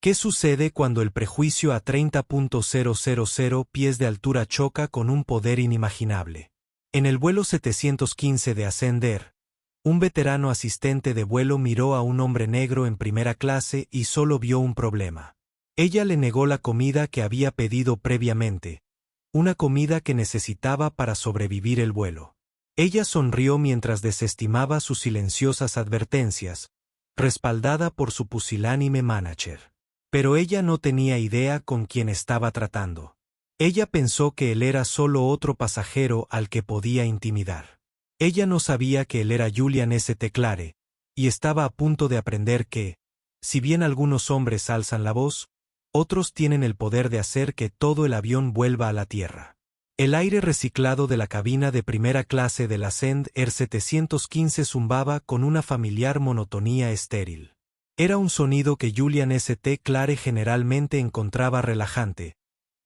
¿Qué sucede cuando el prejuicio a 30.000 pies de altura choca con un poder inimaginable? En el vuelo 715 de Ascender, un veterano asistente de vuelo miró a un hombre negro en primera clase y solo vio un problema. Ella le negó la comida que había pedido previamente, una comida que necesitaba para sobrevivir el vuelo. Ella sonrió mientras desestimaba sus silenciosas advertencias, respaldada por su pusilánime manager. Pero ella no tenía idea con quién estaba tratando. Ella pensó que él era solo otro pasajero al que podía intimidar. Ella no sabía que él era Julian St. Clare, y estaba a punto de aprender que, si bien algunos hombres alzan la voz, otros tienen el poder de hacer que todo el avión vuelva a la tierra. El aire reciclado de la cabina de primera clase del Ascend Air 715 zumbaba con una familiar monotonía estéril. Era un sonido que Julian St. Clare generalmente encontraba relajante,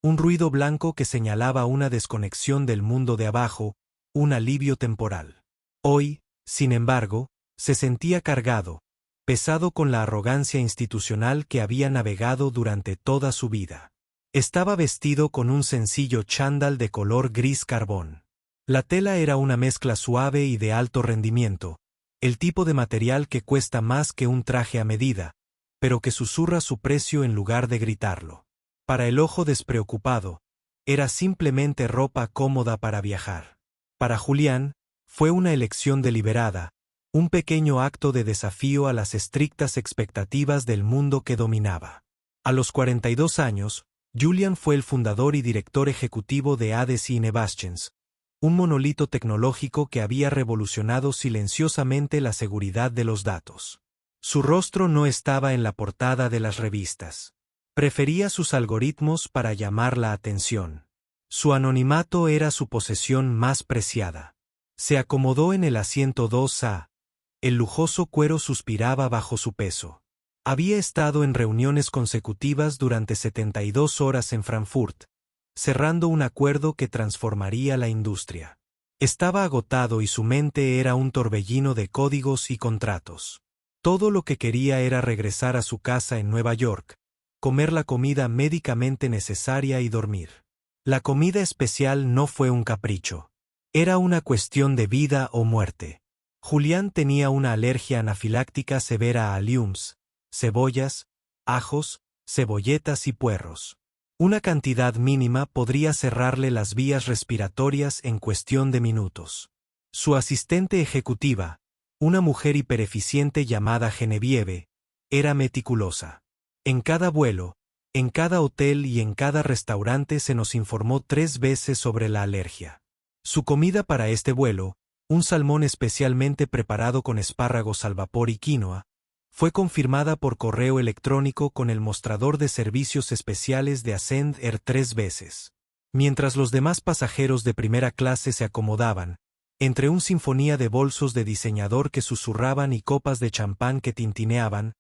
un ruido blanco que señalaba una desconexión del mundo de abajo, un alivio temporal. Hoy, sin embargo, se sentía cargado, pesado con la arrogancia institucional que había navegado durante toda su vida. Estaba vestido con un sencillo chándal de color gris carbón. La tela era una mezcla suave y de alto rendimiento, el tipo de material que cuesta más que un traje a medida, pero que susurra su precio en lugar de gritarlo. Para el ojo despreocupado, era simplemente ropa cómoda para viajar. Para Julián, fue una elección deliberada, un pequeño acto de desafío a las estrictas expectativas del mundo que dominaba. A los 42 años, Julian fue el fundador y director ejecutivo de Hades Innovations, un monolito tecnológico que había revolucionado silenciosamente la seguridad de los datos. Su rostro no estaba en la portada de las revistas. Prefería sus algoritmos para llamar la atención. Su anonimato era su posesión más preciada. Se acomodó en el asiento 2A. El lujoso cuero suspiraba bajo su peso. Había estado en reuniones consecutivas durante 72 horas en Frankfurt, cerrando un acuerdo que transformaría la industria. Estaba agotado y su mente era un torbellino de códigos y contratos. Todo lo que quería era regresar a su casa en Nueva York, comer la comida médicamente necesaria y dormir. La comida especial no fue un capricho. Era una cuestión de vida o muerte. Julián tenía una alergia anafiláctica severa a aliums, cebollas, ajos, cebolletas y puerros. Una cantidad mínima podría cerrarle las vías respiratorias en cuestión de minutos. Su asistente ejecutiva, una mujer hipereficiente llamada Genevieve, era meticulosa. En cada vuelo, en cada hotel y en cada restaurante se nos informó 3 veces sobre la alergia. Su comida para este vuelo, un salmón especialmente preparado con espárragos al vapor y quinoa, fue confirmada por correo electrónico con el mostrador de servicios especiales de Ascend Air 3 veces. Mientras los demás pasajeros de primera clase se acomodaban, entre una sinfonía de bolsos de diseñador que susurraban y copas de champán que tintineaban,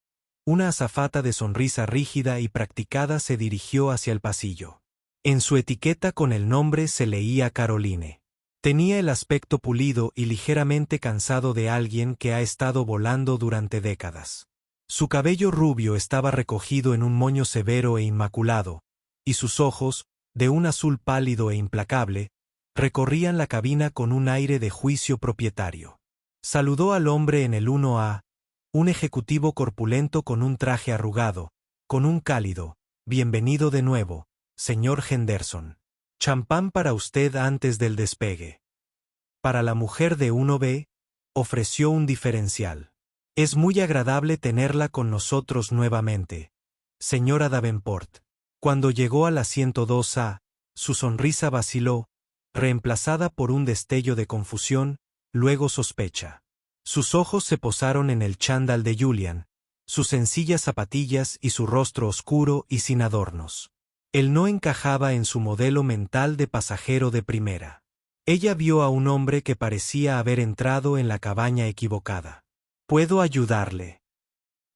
una azafata de sonrisa rígida y practicada se dirigió hacia el pasillo. En su etiqueta con el nombre se leía Caroline. Tenía el aspecto pulido y ligeramente cansado de alguien que ha estado volando durante décadas. Su cabello rubio estaba recogido en un moño severo e inmaculado, y sus ojos, de un azul pálido e implacable, recorrían la cabina con un aire de juicio propietario. Saludó al hombre en el 1A, un ejecutivo corpulento con un traje arrugado, con un cálido, «Bienvenido de nuevo, señor Henderson. Champán para usted antes del despegue». Para la mujer de 1B, ofreció un diferencial. «Es muy agradable tenerla con nosotros nuevamente, señora Davenport». Cuando llegó al asiento 2A, su sonrisa vaciló, reemplazada por un destello de confusión, luego sospecha. Sus ojos se posaron en el chándal de Julian, sus sencillas zapatillas y su rostro oscuro y sin adornos. Él no encajaba en su modelo mental de pasajero de primera. Ella vio a un hombre que parecía haber entrado en la cabaña equivocada. «¿Puedo ayudarle?»,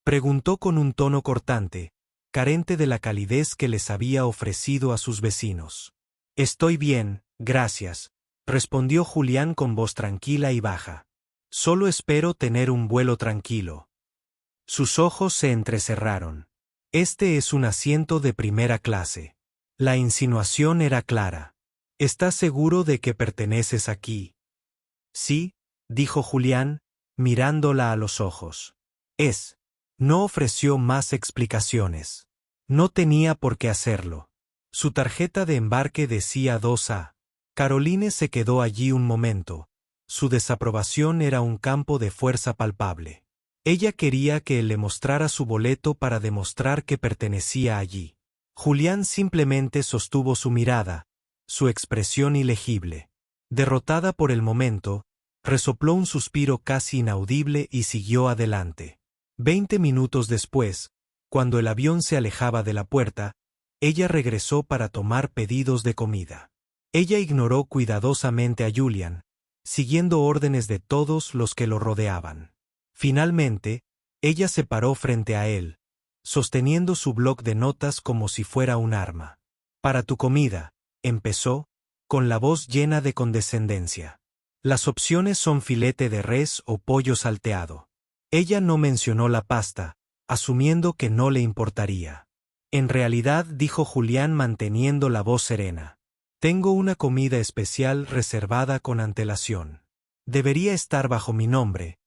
preguntó con un tono cortante, carente de la calidez que les había ofrecido a sus vecinos. «Estoy bien, gracias», respondió Julián con voz tranquila y baja. «Solo espero tener un vuelo tranquilo». Sus ojos se entrecerraron. Este es un asiento de primera clase. La insinuación era clara. ¿Estás seguro de que perteneces aquí? Sí, dijo Julián, mirándola a los ojos. No ofreció más explicaciones. No tenía por qué hacerlo. Su tarjeta de embarque decía 2A. Caroline se quedó allí un momento. Su desaprobación era un campo de fuerza palpable. Ella quería que él le mostrara su boleto para demostrar que pertenecía allí. Julián simplemente sostuvo su mirada, su expresión ilegible. Derrotada por el momento, resopló un suspiro casi inaudible y siguió adelante. 20 minutos después, cuando el avión se alejaba de la puerta, ella regresó para tomar pedidos de comida. Ella ignoró cuidadosamente a Julián, siguiendo órdenes de todos los que lo rodeaban. Finalmente, ella se paró frente a él, sosteniendo su bloc de notas como si fuera un arma. Para tu comida, empezó, con la voz llena de condescendencia. Las opciones son filete de res o pollo salteado. Ella no mencionó la pasta, asumiendo que no le importaría. En realidad, dijo Julián manteniendo la voz serena. Tengo una comida especial reservada con antelación. Debería estar bajo mi nombre,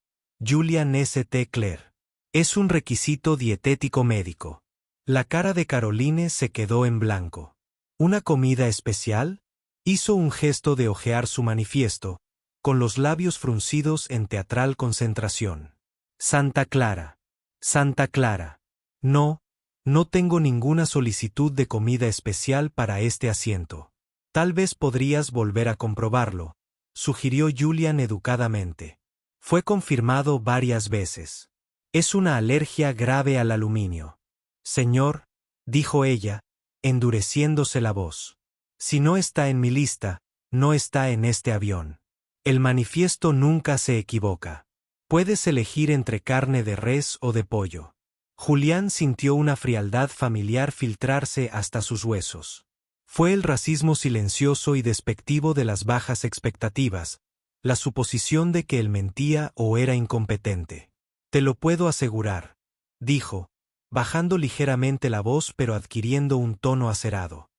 Julian St. Clair. Es un requisito dietético médico. La cara de Caroline se quedó en blanco. ¿Una comida especial? Hizo un gesto de hojear su manifiesto, con los labios fruncidos en teatral concentración. Santa Clara. Santa Clara. No, no tengo ninguna solicitud de comida especial para este asiento. Tal vez podrías volver a comprobarlo, sugirió Julian educadamente. Fue confirmado varias veces. Es una alergia grave al aluminio. Señor, dijo ella, endureciéndose la voz. Si no está en mi lista, no está en este avión. El manifiesto nunca se equivoca. Puedes elegir entre carne de res o de pollo. Julián sintió una frialdad familiar filtrarse hasta sus huesos. Fue el racismo silencioso y despectivo de las bajas expectativas, la suposición de que él mentía o era incompetente. Te lo puedo asegurar, dijo, bajando ligeramente la voz pero adquiriendo un tono acerado.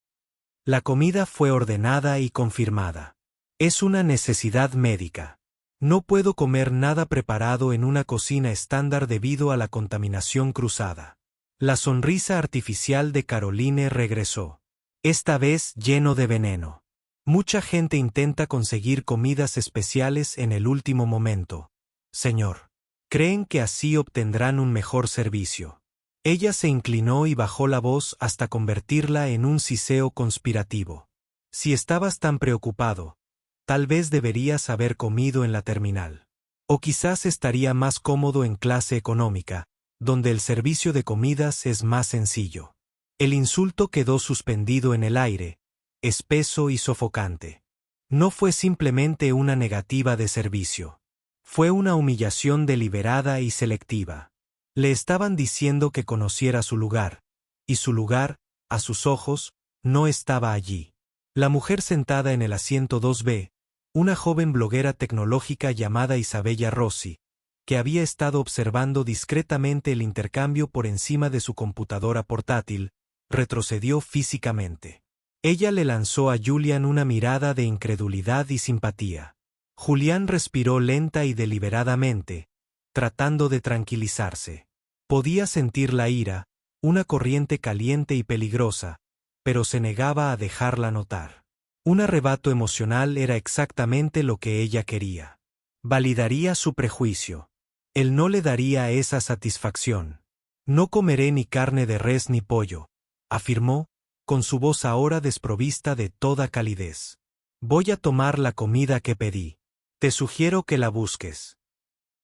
La comida fue ordenada y confirmada. Es una necesidad médica. No puedo comer nada preparado en una cocina estándar debido a la contaminación cruzada. La sonrisa artificial de Caroline regresó. Esta vez lleno de veneno. Mucha gente intenta conseguir comidas especiales en el último momento. Señor. Creen que así obtendrán un mejor servicio. Ella se inclinó y bajó la voz hasta convertirla en un siseo conspirativo. Si estabas tan preocupado, tal vez deberías haber comido en la terminal. O quizás estaría más cómodo en clase económica, donde el servicio de comidas es más sencillo. El insulto quedó suspendido en el aire, espeso y sofocante. No fue simplemente una negativa de servicio. Fue una humillación deliberada y selectiva. Le estaban diciendo que conociera su lugar, y su lugar, a sus ojos, no estaba allí. La mujer sentada en el asiento 2B, una joven bloguera tecnológica llamada Isabella Rossi, que había estado observando discretamente el intercambio por encima de su computadora portátil, retrocedió físicamente. Ella le lanzó a Julián una mirada de incredulidad y simpatía. Julián respiró lenta y deliberadamente, tratando de tranquilizarse. Podía sentir la ira, una corriente caliente y peligrosa, pero se negaba a dejarla notar. Un arrebato emocional era exactamente lo que ella quería. Validaría su prejuicio. Él no le daría esa satisfacción. No comeré ni carne de res ni pollo, afirmó, con su voz ahora desprovista de toda calidez. Voy a tomar la comida que pedí. Te sugiero que la busques.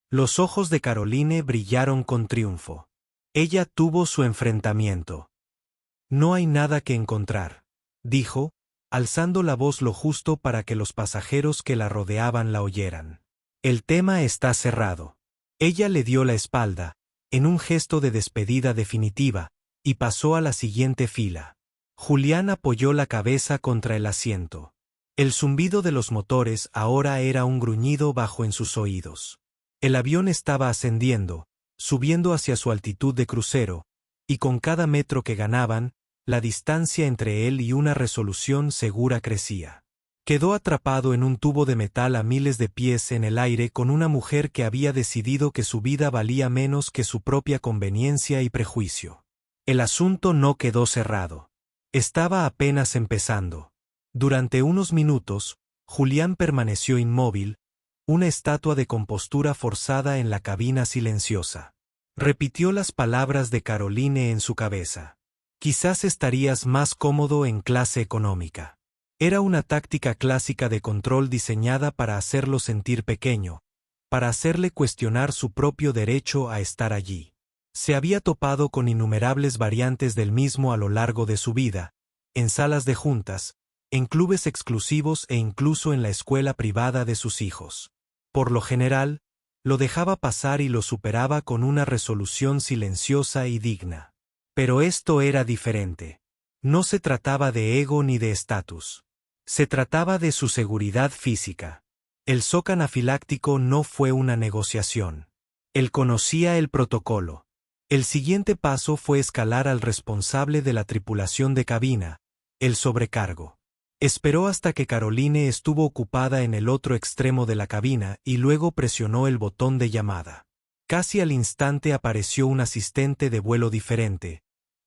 Los ojos de Caroline brillaron con triunfo. Ella tuvo su enfrentamiento. No hay nada que encontrar, dijo, alzando la voz lo justo para que los pasajeros que la rodeaban la oyeran. El tema está cerrado. Ella le dio la espalda, en un gesto de despedida definitiva, y pasó a la siguiente fila. Julián apoyó la cabeza contra el asiento. El zumbido de los motores ahora era un gruñido bajo en sus oídos. El avión estaba ascendiendo, subiendo hacia su altitud de crucero, y con cada metro que ganaban, la distancia entre él y una resolución segura crecía. Quedó atrapado en un tubo de metal a miles de pies en el aire con una mujer que había decidido que su vida valía menos que su propia conveniencia y prejuicio. El asunto no quedó cerrado. Estaba apenas empezando. Durante unos minutos, Julián permaneció inmóvil, una estatua de compostura forzada en la cabina silenciosa. Repitió las palabras de Caroline en su cabeza. Quizás estarías más cómodo en clase económica. Era una táctica clásica de control diseñada para hacerlo sentir pequeño, para hacerle cuestionar su propio derecho a estar allí. Se había topado con innumerables variantes del mismo a lo largo de su vida, en salas de juntas, en clubes exclusivos e incluso en la escuela privada de sus hijos. Por lo general, lo dejaba pasar y lo superaba con una resolución silenciosa y digna. Pero esto era diferente. No se trataba de ego ni de estatus. Se trataba de su seguridad física. El shock anafiláctico no fue una negociación. Él conocía el protocolo. El siguiente paso fue escalar al responsable de la tripulación de cabina, el sobrecargo. Esperó hasta que Caroline estuvo ocupada en el otro extremo de la cabina y luego presionó el botón de llamada. Casi al instante apareció un asistente de vuelo diferente,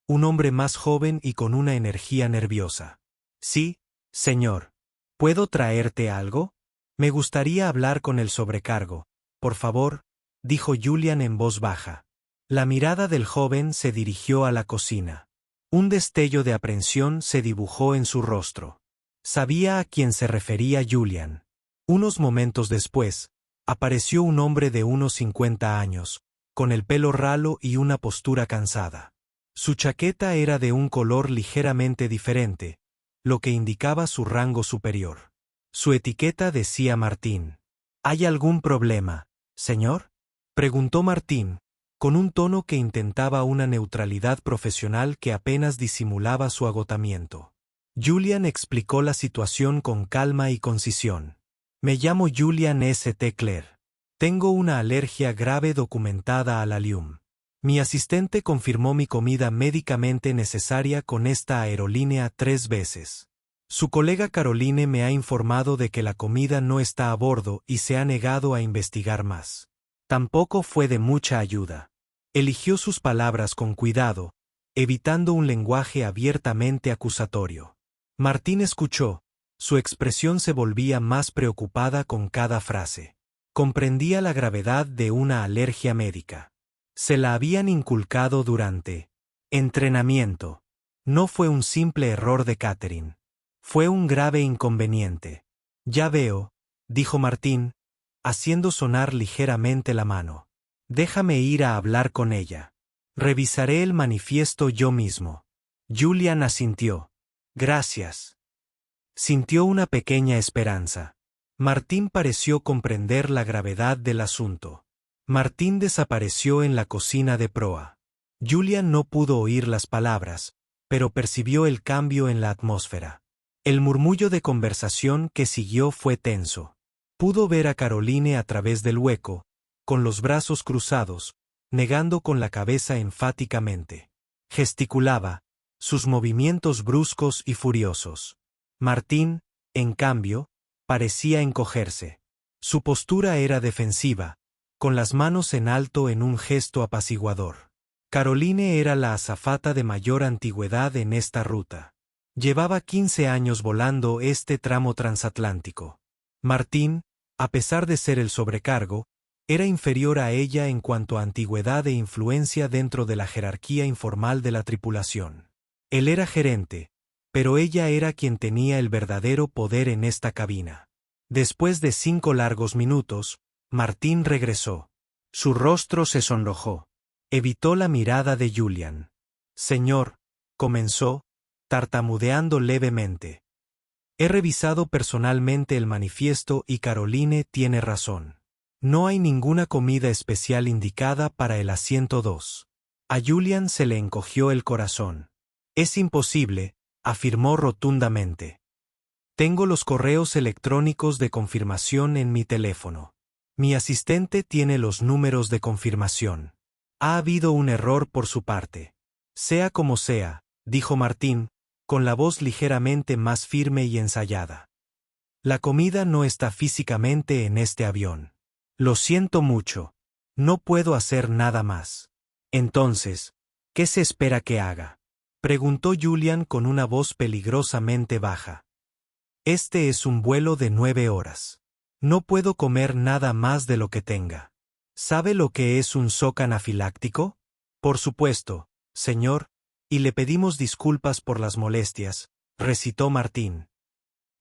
un hombre más joven y con una energía nerviosa. Sí, señor. ¿Puedo traerte algo? Me gustaría hablar con el sobrecargo, por favor, dijo Julian en voz baja. La mirada del joven se dirigió a la cocina. Un destello de aprensión se dibujó en su rostro. Sabía a quién se refería Julian. Unos momentos después, apareció un hombre de unos 50 años, con el pelo ralo y una postura cansada. Su chaqueta era de un color ligeramente diferente, lo que indicaba su rango superior. Su etiqueta decía Martín. ¿Hay algún problema, señor?, preguntó Martín, con un tono que intentaba una neutralidad profesional que apenas disimulaba su agotamiento. Julian explicó la situación con calma y concisión. Me llamo Julian St. Clair. Tengo una alergia grave documentada al Allium. Mi asistente confirmó mi comida médicamente necesaria con esta aerolínea 3 veces. Su colega Caroline me ha informado de que la comida no está a bordo y se ha negado a investigar más. Tampoco fue de mucha ayuda. Eligió sus palabras con cuidado, evitando un lenguaje abiertamente acusatorio. Martín escuchó, su expresión se volvía más preocupada con cada frase. Comprendía la gravedad de una alergia médica. Se la habían inculcado durante entrenamiento. No fue un simple error de catering. Fue un grave inconveniente. Ya veo, dijo Martín, haciendo sonar ligeramente la mano. Déjame ir a hablar con ella. Revisaré el manifiesto yo mismo. Julian asintió. Gracias. Sintió una pequeña esperanza. Martín pareció comprender la gravedad del asunto. Martín desapareció en la cocina de proa. Julian no pudo oír las palabras, pero percibió el cambio en la atmósfera. El murmullo de conversación que siguió fue tenso. Pudo ver a Caroline a través del hueco, con los brazos cruzados, negando con la cabeza enfáticamente. Gesticulaba, sus movimientos bruscos y furiosos. Martín, en cambio, parecía encogerse. Su postura era defensiva, con las manos en alto en un gesto apaciguador. Caroline era la azafata de mayor antigüedad en esta ruta. Llevaba 15 años volando este tramo transatlántico. Martín, a pesar de ser el sobrecargo, era inferior a ella en cuanto a antigüedad e influencia dentro de la jerarquía informal de la tripulación. Él era gerente, pero ella era quien tenía el verdadero poder en esta cabina. Después de 5 largos minutos, Martín regresó. Su rostro se sonrojó. Evitó la mirada de Julian. Señor, comenzó, tartamudeando levemente. He revisado personalmente el manifiesto y Caroline tiene razón. No hay ninguna comida especial indicada para el asiento 2. A Julian se le encogió el corazón. Es imposible, afirmó rotundamente. Tengo los correos electrónicos de confirmación en mi teléfono. Mi asistente tiene los números de confirmación. Ha habido un error por su parte. Sea como sea, dijo Martín, con la voz ligeramente más firme y ensayada. La comida no está físicamente en este avión. Lo siento mucho. No puedo hacer nada más. Entonces, ¿qué se espera que haga? Preguntó Julian con una voz peligrosamente baja. Este es un vuelo de 9 horas. No puedo comer nada más de lo que tenga. ¿Sabe lo que es un shock anafiláctico? Por supuesto, señor, y le pedimos disculpas por las molestias, recitó Martín.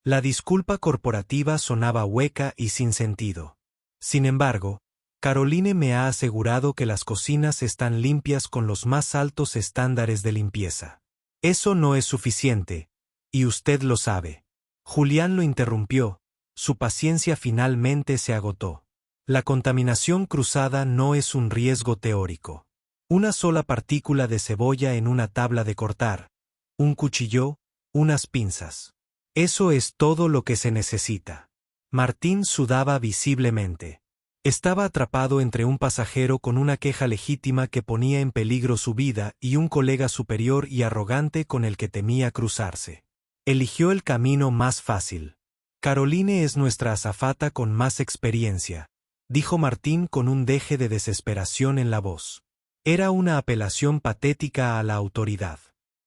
La disculpa corporativa sonaba hueca y sin sentido. Sin embargo, Caroline me ha asegurado que las cocinas están limpias con los más altos estándares de limpieza. Eso no es suficiente, y usted lo sabe. Julián lo interrumpió, su paciencia finalmente se agotó. La contaminación cruzada no es un riesgo teórico. Una sola partícula de cebolla en una tabla de cortar, un cuchillo, unas pinzas. Eso es todo lo que se necesita. Martín sudaba visiblemente. Estaba atrapado entre un pasajero con una queja legítima que ponía en peligro su vida y un colega superior y arrogante con el que temía cruzarse. Eligió el camino más fácil. Caroline es nuestra azafata con más experiencia, dijo Martín con un deje de desesperación en la voz. Era una apelación patética a la autoridad.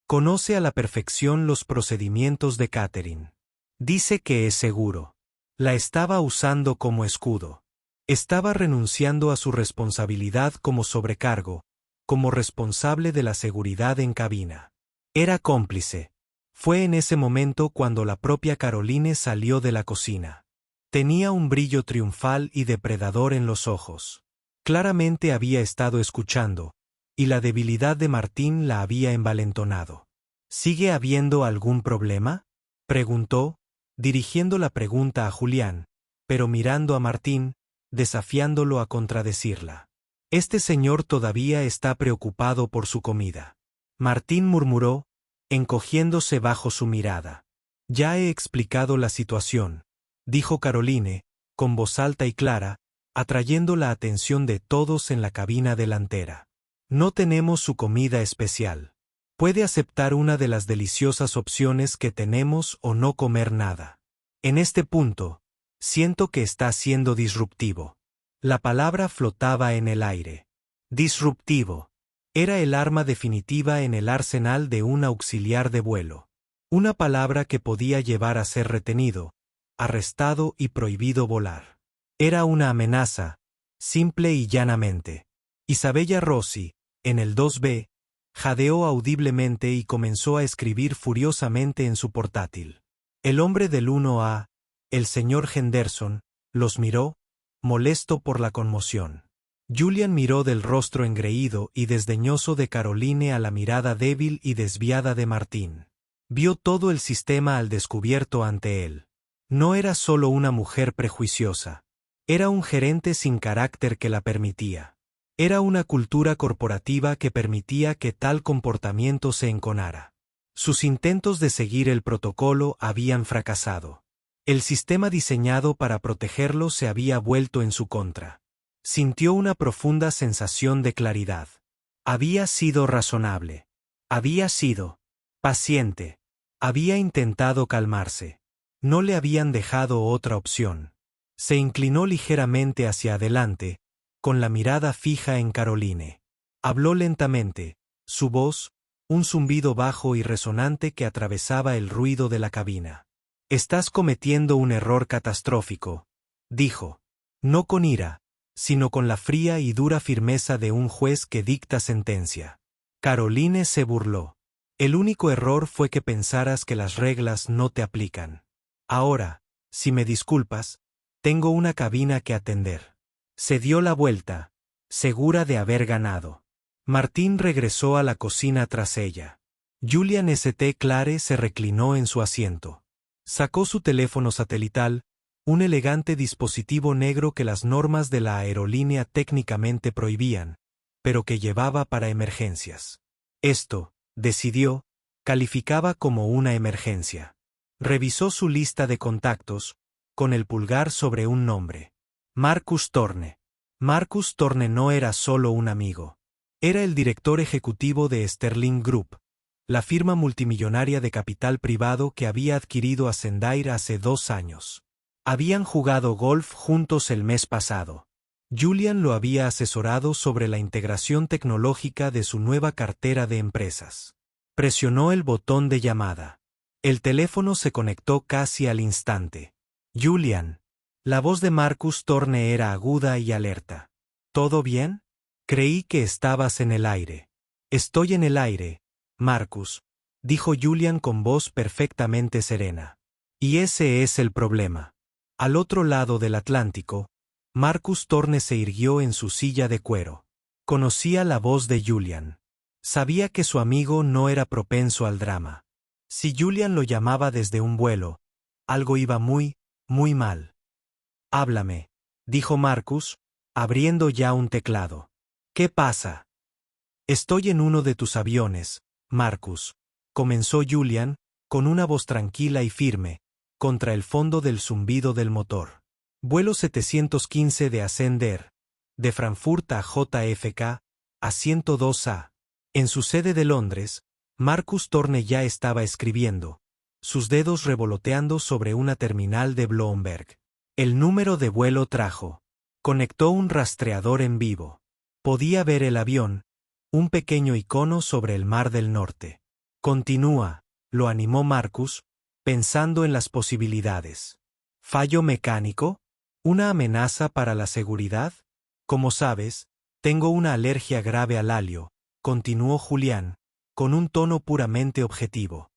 Conoce a la perfección los procedimientos de Catherine. Dice que es seguro. La estaba usando como escudo. Estaba renunciando a su responsabilidad como sobrecargo, como responsable de la seguridad en cabina. Era cómplice. Fue en ese momento cuando la propia Caroline salió de la cocina. Tenía un brillo triunfal y depredador en los ojos. Claramente había estado escuchando, y la debilidad de Martín la había envalentonado. ¿Sigue habiendo algún problema?, preguntó, dirigiendo la pregunta a Julián, pero mirando a Martín, desafiándolo a contradecirla. Este señor todavía está preocupado por su comida. Martín murmuró, encogiéndose bajo su mirada. Ya he explicado la situación, dijo Caroline, con voz alta y clara, atrayendo la atención de todos en la cabina delantera. No tenemos su comida especial. Puede aceptar una de las deliciosas opciones que tenemos o no comer nada. En este punto, siento que está siendo disruptivo. La palabra flotaba en el aire. Disruptivo. Era el arma definitiva en el arsenal de un auxiliar de vuelo. Una palabra que podía llevar a ser retenido, arrestado y prohibido volar. Era una amenaza, simple y llanamente. Isabella Rossi, en el 2B, jadeó audiblemente y comenzó a escribir furiosamente en su portátil. El hombre del 1A, el señor Henderson, los miró, molesto por la conmoción. Julian miró del rostro engreído y desdeñoso de Caroline a la mirada débil y desviada de Martín. Vio todo el sistema al descubierto ante él. No era solo una mujer prejuiciosa. Era un gerente sin carácter que la permitía. Era una cultura corporativa que permitía que tal comportamiento se enconara. Sus intentos de seguir el protocolo habían fracasado. El sistema diseñado para protegerlo se había vuelto en su contra. Sintió una profunda sensación de claridad. Había sido razonable. Había sido paciente. Había intentado calmarse. No le habían dejado otra opción. Se inclinó ligeramente hacia adelante, con la mirada fija en Caroline. Habló lentamente, su voz, un zumbido bajo y resonante que atravesaba el ruido de la cabina. Estás cometiendo un error catastrófico, dijo. No con ira, sino con la fría y dura firmeza de un juez que dicta sentencia. Caroline se burló. El único error fue que pensaras que las reglas no te aplican. Ahora, si me disculpas, tengo una cabina que atender. Se dio la vuelta, segura de haber ganado. Martín regresó a la cocina tras ella. Julian St. Clare se reclinó en su asiento. Sacó su teléfono satelital, un elegante dispositivo negro que las normas de la aerolínea técnicamente prohibían, pero que llevaba para emergencias. Esto, decidió, calificaba como una emergencia. Revisó su lista de contactos, con el pulgar sobre un nombre. Marcus Thorne. Marcus Thorne no era solo un amigo. Era el director ejecutivo de Sterling Group, la firma multimillonaria de capital privado que había adquirido a Zendaya hace 2 años. Habían jugado golf juntos el mes pasado. Julian lo había asesorado sobre la integración tecnológica de su nueva cartera de empresas. Presionó el botón de llamada. El teléfono se conectó casi al instante. Julian. La voz de Marcus Thorne era aguda y alerta. ¿Todo bien? Creí que estabas en el aire. Estoy en el aire, Marcus, dijo Julian con voz perfectamente serena. Y ese es el problema. Al otro lado del Atlántico, Marcus Thorne se irguió en su silla de cuero. Conocía la voz de Julian. Sabía que su amigo no era propenso al drama. Si Julian lo llamaba desde un vuelo, algo iba muy mal. Háblame, dijo Marcus, abriendo ya un teclado. ¿Qué pasa? Estoy en uno de tus aviones, Marcus, comenzó Julian, con una voz tranquila y firme, contra el fondo del zumbido del motor. Vuelo 715 de Ascender, de Frankfurt a JFK, asiento 2A. En su sede de Londres, Marcus Thorne ya estaba escribiendo, sus dedos revoloteando sobre una terminal de Bloomberg. El número de vuelo trajo. Conectó un rastreador en vivo. Podía ver el avión, un pequeño icono sobre el Mar del Norte. Continúa, lo animó Marcus, pensando en las posibilidades. ¿Fallo mecánico? ¿Una amenaza para la seguridad? Como sabes, tengo una alergia grave al halio, continuó Julián, con un tono puramente objetivo.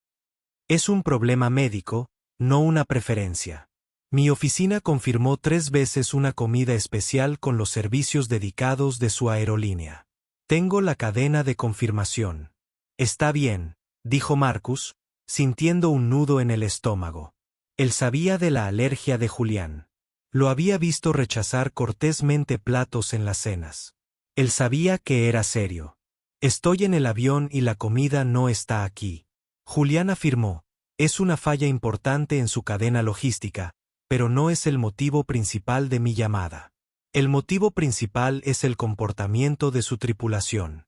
Es un problema médico, no una preferencia. Mi oficina confirmó 3 veces una comida especial con los servicios dedicados de su aerolínea. Tengo la cadena de confirmación. Está bien, dijo Marcus, sintiendo un nudo en el estómago. Él sabía de la alergia de Julián. Lo había visto rechazar cortésmente platos en las cenas. Él sabía que era serio. Estoy en el avión y la comida no está aquí. Julián afirmó, es una falla importante en su cadena logística, pero no es el motivo principal de mi llamada. El motivo principal es el comportamiento de su tripulación.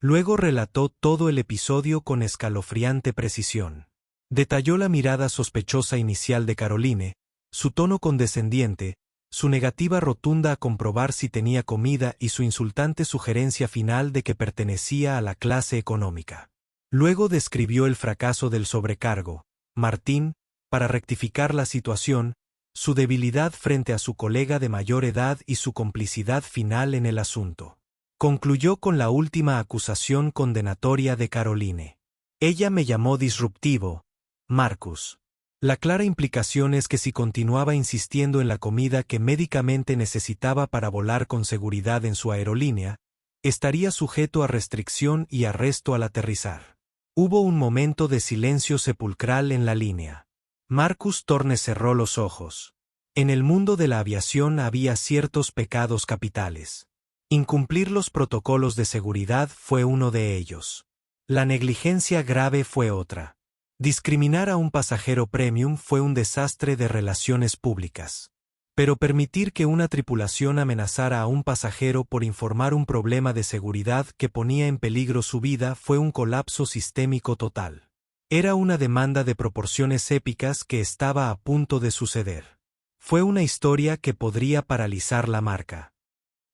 Luego relató todo el episodio con escalofriante precisión. Detalló la mirada sospechosa inicial de Caroline, su tono condescendiente, su negativa rotunda a comprobar si tenía comida y su insultante sugerencia final de que pertenecía a la clase económica. Luego describió el fracaso del sobrecargo, Martín, para rectificar la situación, su debilidad frente a su colega de mayor edad y su complicidad final en el asunto. Concluyó con la última acusación condenatoria de Caroline. Ella me llamó disruptivo, Marcus. La clara implicación es que si continuaba insistiendo en la comida que médicamente necesitaba para volar con seguridad en su aerolínea, estaría sujeto a restricción y arresto al aterrizar. Hubo un momento de silencio sepulcral en la línea. Marcus Thorne cerró los ojos. En el mundo de la aviación había ciertos pecados capitales. Incumplir los protocolos de seguridad fue uno de ellos. La negligencia grave fue otra. Discriminar a un pasajero premium fue un desastre de relaciones públicas. Pero permitir que una tripulación amenazara a un pasajero por informar un problema de seguridad que ponía en peligro su vida fue un colapso sistémico total. Era una demanda de proporciones épicas que estaba a punto de suceder. Fue una historia que podría paralizar la marca.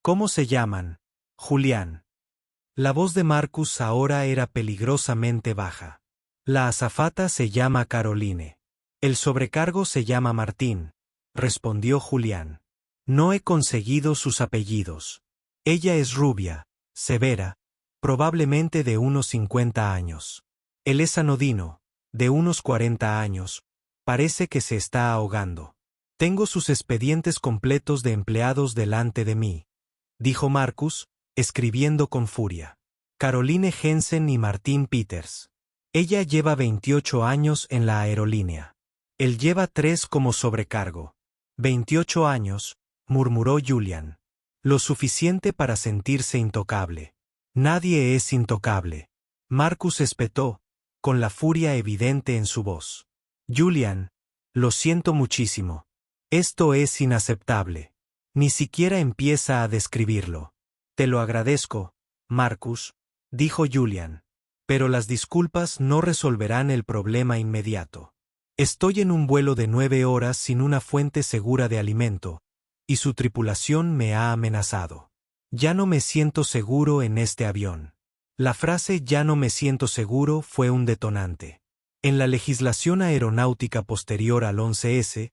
¿Cómo se llaman? Julián. La voz de Marcus ahora era peligrosamente baja. La azafata se llama Caroline. El sobrecargo se llama Martín, respondió Julián. No he conseguido sus apellidos. Ella es rubia, severa, probablemente de unos 50 años. Él es anodino, de unos 40 años, parece que se está ahogando. Tengo sus expedientes completos de empleados delante de mí, dijo Marcus, escribiendo con furia. Caroline Jensen y Martín Peters. Ella lleva 28 años en la aerolínea. Él lleva 3 como sobrecargo. 28 años, murmuró Julian. Lo suficiente para sentirse intocable. Nadie es intocable. Marcus espetó, con la furia evidente en su voz. Julian, lo siento muchísimo. Esto es inaceptable. Ni siquiera empieza a describirlo. Te lo agradezco, Marcus, dijo Julian. Pero las disculpas no resolverán el problema inmediato. Estoy en un vuelo de 9 horas sin una fuente segura de alimento, y su tripulación me ha amenazado. Ya no me siento seguro en este avión. La frase "ya no me siento seguro" fue un detonante. En la legislación aeronáutica posterior al 11S,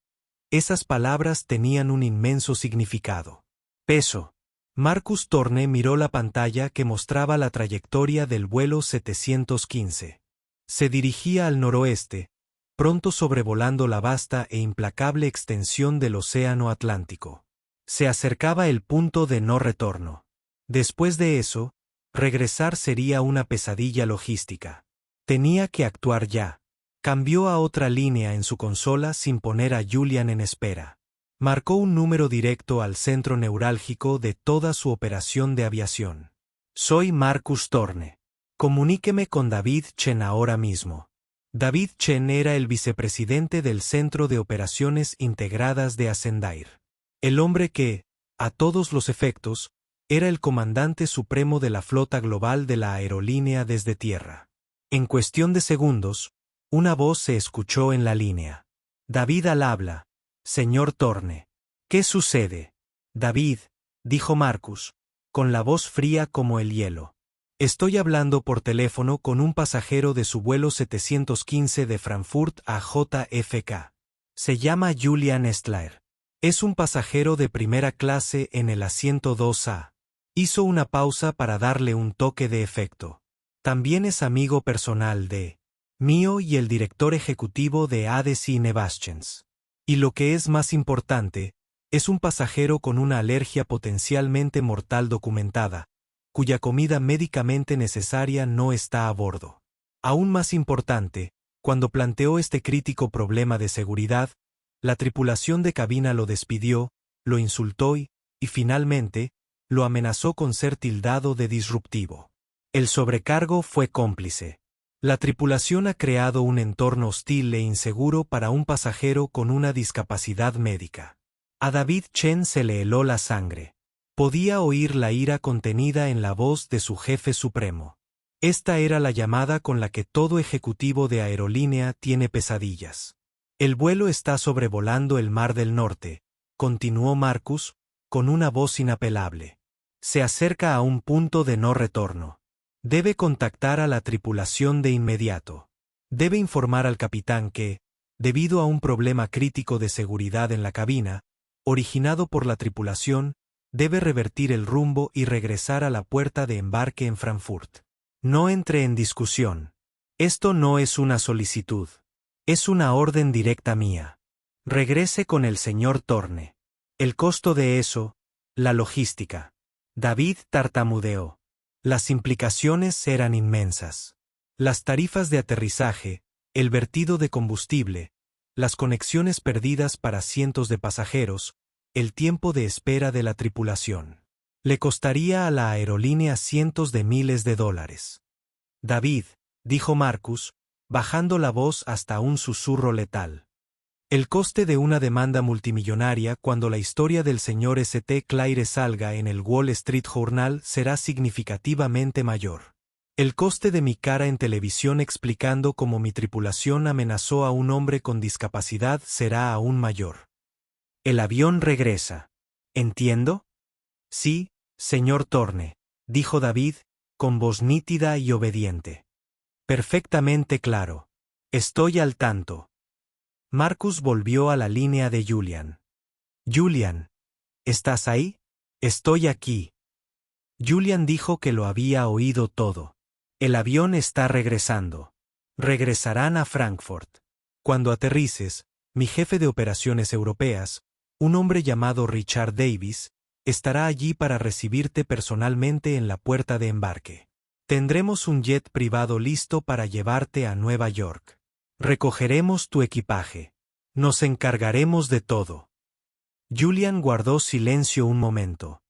esas palabras tenían un inmenso significado. Peso. Marcus Thorne miró la pantalla que mostraba la trayectoria del vuelo 715. Se dirigía al noroeste, pronto sobrevolando la vasta e implacable extensión del Océano Atlántico. Se acercaba el punto de no retorno. Después de eso, regresar sería una pesadilla logística. Tenía que actuar ya. Cambió a otra línea en su consola sin poner a Julian en espera. Marcó un número directo al centro neurálgico de toda su operación de aviación. Soy Marcus Thorne. Comuníqueme con David Chen ahora mismo. David Chen era el vicepresidente del Centro de Operaciones Integradas de Ascendair. El hombre que, a todos los efectos, era el comandante supremo de la flota global de la aerolínea desde tierra. En cuestión de segundos, una voz se escuchó en la línea. David al habla. Señor Thorne. ¿Qué sucede? David, dijo Marcus, con la voz fría como el hielo. Estoy hablando por teléfono con un pasajero de su vuelo 715 de Frankfurt a JFK. Se llama Julian Estlaer. Es un pasajero de primera clase en el asiento 2A. Hizo una pausa para darle un toque de efecto. También es amigo personal de mío y el director ejecutivo de Hades y Nevaschens. Y lo que es más importante, es un pasajero con una alergia potencialmente mortal documentada, cuya comida médicamente necesaria no está a bordo. Aún más importante, cuando planteó este crítico problema de seguridad, la tripulación de cabina lo despidió, lo insultó y, finalmente, lo amenazó con ser tildado de disruptivo. El sobrecargo fue cómplice. La tripulación ha creado un entorno hostil e inseguro para un pasajero con una discapacidad médica. A David Chen se le heló la sangre. Podía oír la ira contenida en la voz de su jefe supremo. Esta era la llamada con la que todo ejecutivo de aerolínea tiene pesadillas. El vuelo está sobrevolando el Mar del Norte, continuó Marcus, con una voz inapelable. Se acerca a un punto de no retorno. Debe contactar a la tripulación de inmediato. Debe informar al capitán que, debido a un problema crítico de seguridad en la cabina, originado por la tripulación, debe revertir el rumbo y regresar a la puerta de embarque en Frankfurt. No entre en discusión. Esto no es una solicitud. Es una orden directa mía. Regrese con el señor Thorne. El costo de eso, la logística. David tartamudeó. Las implicaciones eran inmensas. Las tarifas de aterrizaje, el vertido de combustible, las conexiones perdidas para cientos de pasajeros, el tiempo de espera de la tripulación. Le costaría a la aerolínea cientos de miles de dólares. David, dijo Marcus, bajando la voz hasta un susurro letal. El coste de una demanda multimillonaria cuando la historia del señor St. Claire salga en el Wall Street Journal será significativamente mayor. El coste de mi cara en televisión explicando cómo mi tripulación amenazó a un hombre con discapacidad será aún mayor. El avión regresa. ¿Entiendo? Sí, señor Thorne, dijo David, con voz nítida y obediente. Perfectamente claro. Estoy al tanto. Marcus volvió a la línea de Julian. Julian, ¿estás ahí? Estoy aquí. Julian dijo que lo había oído todo. El avión está regresando. Regresarán a Frankfurt. Cuando aterrices, mi jefe de operaciones europeas, un hombre llamado Richard Davis, estará allí para recibirte personalmente en la puerta de embarque. Tendremos un jet privado listo para llevarte a Nueva York. Recogeremos tu equipaje. Nos encargaremos de todo. Julian guardó silencio un momento.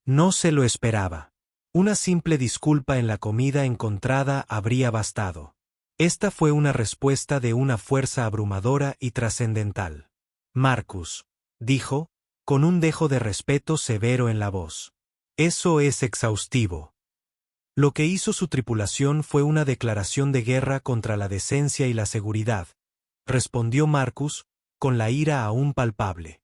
No se lo esperaba. Una simple disculpa en la comida encontrada habría bastado. Esta fue una respuesta de una fuerza abrumadora y trascendental. Marcus, dijo, con un dejo de respeto severo en la voz. Eso es exhaustivo. Lo que hizo su tripulación fue una declaración de guerra contra la decencia y la seguridad, respondió Marcus, con la ira aún palpable.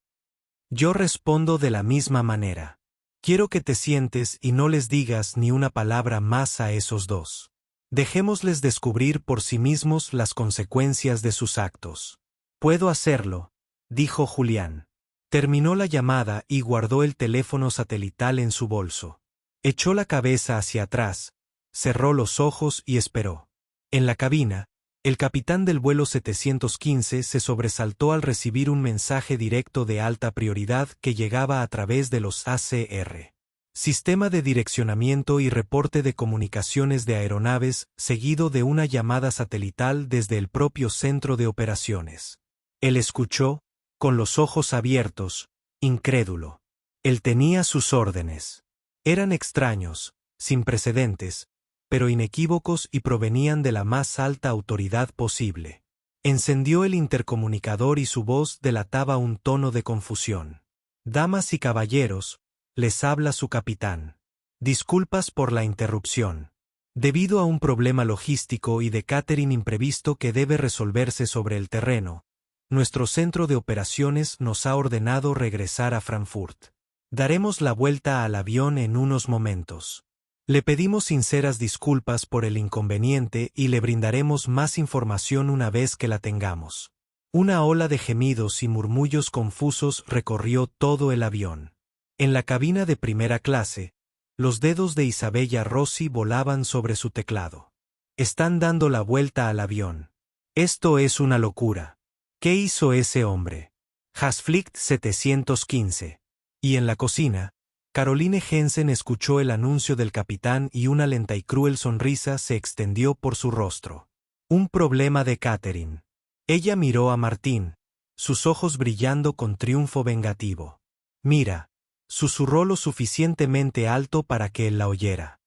Yo respondo de la misma manera. Quiero que te sientes y no les digas ni una palabra más a esos dos. Dejémosles descubrir por sí mismos las consecuencias de sus actos. Puedo hacerlo, dijo Julián. Terminó la llamada y guardó el teléfono satelital en su bolso. Echó la cabeza hacia atrás, cerró los ojos y esperó. En la cabina, el capitán del vuelo 715 se sobresaltó al recibir un mensaje directo de alta prioridad que llegaba a través de los ACR. Sistema de direccionamiento y reporte de comunicaciones de aeronaves, seguido de una llamada satelital desde el propio centro de operaciones. Él escuchó, con los ojos abiertos, incrédulo. Él tenía sus órdenes. Eran extraños, sin precedentes, pero inequívocos y provenían de la más alta autoridad posible. Encendió el intercomunicador y su voz delataba un tono de confusión. Damas y caballeros, les habla su capitán. Disculpas por la interrupción. Debido a un problema logístico y de catering imprevisto que debe resolverse sobre el terreno, nuestro centro de operaciones nos ha ordenado regresar a Frankfurt. Daremos la vuelta al avión en unos momentos. Le pedimos sinceras disculpas por el inconveniente y le brindaremos más información una vez que la tengamos. Una ola de gemidos y murmullos confusos recorrió todo el avión. En la cabina de primera clase, los dedos de Isabella Rossi volaban sobre su teclado. Están dando la vuelta al avión. Esto es una locura. ¿Qué hizo ese hombre? Hasflicht 715. Y en la cocina, Caroline Jensen escuchó el anuncio del capitán y una lenta y cruel sonrisa se extendió por su rostro. Un problema de catering. Ella miró a Martín, sus ojos brillando con triunfo vengativo. Mira, susurró lo suficientemente alto para que él la oyera.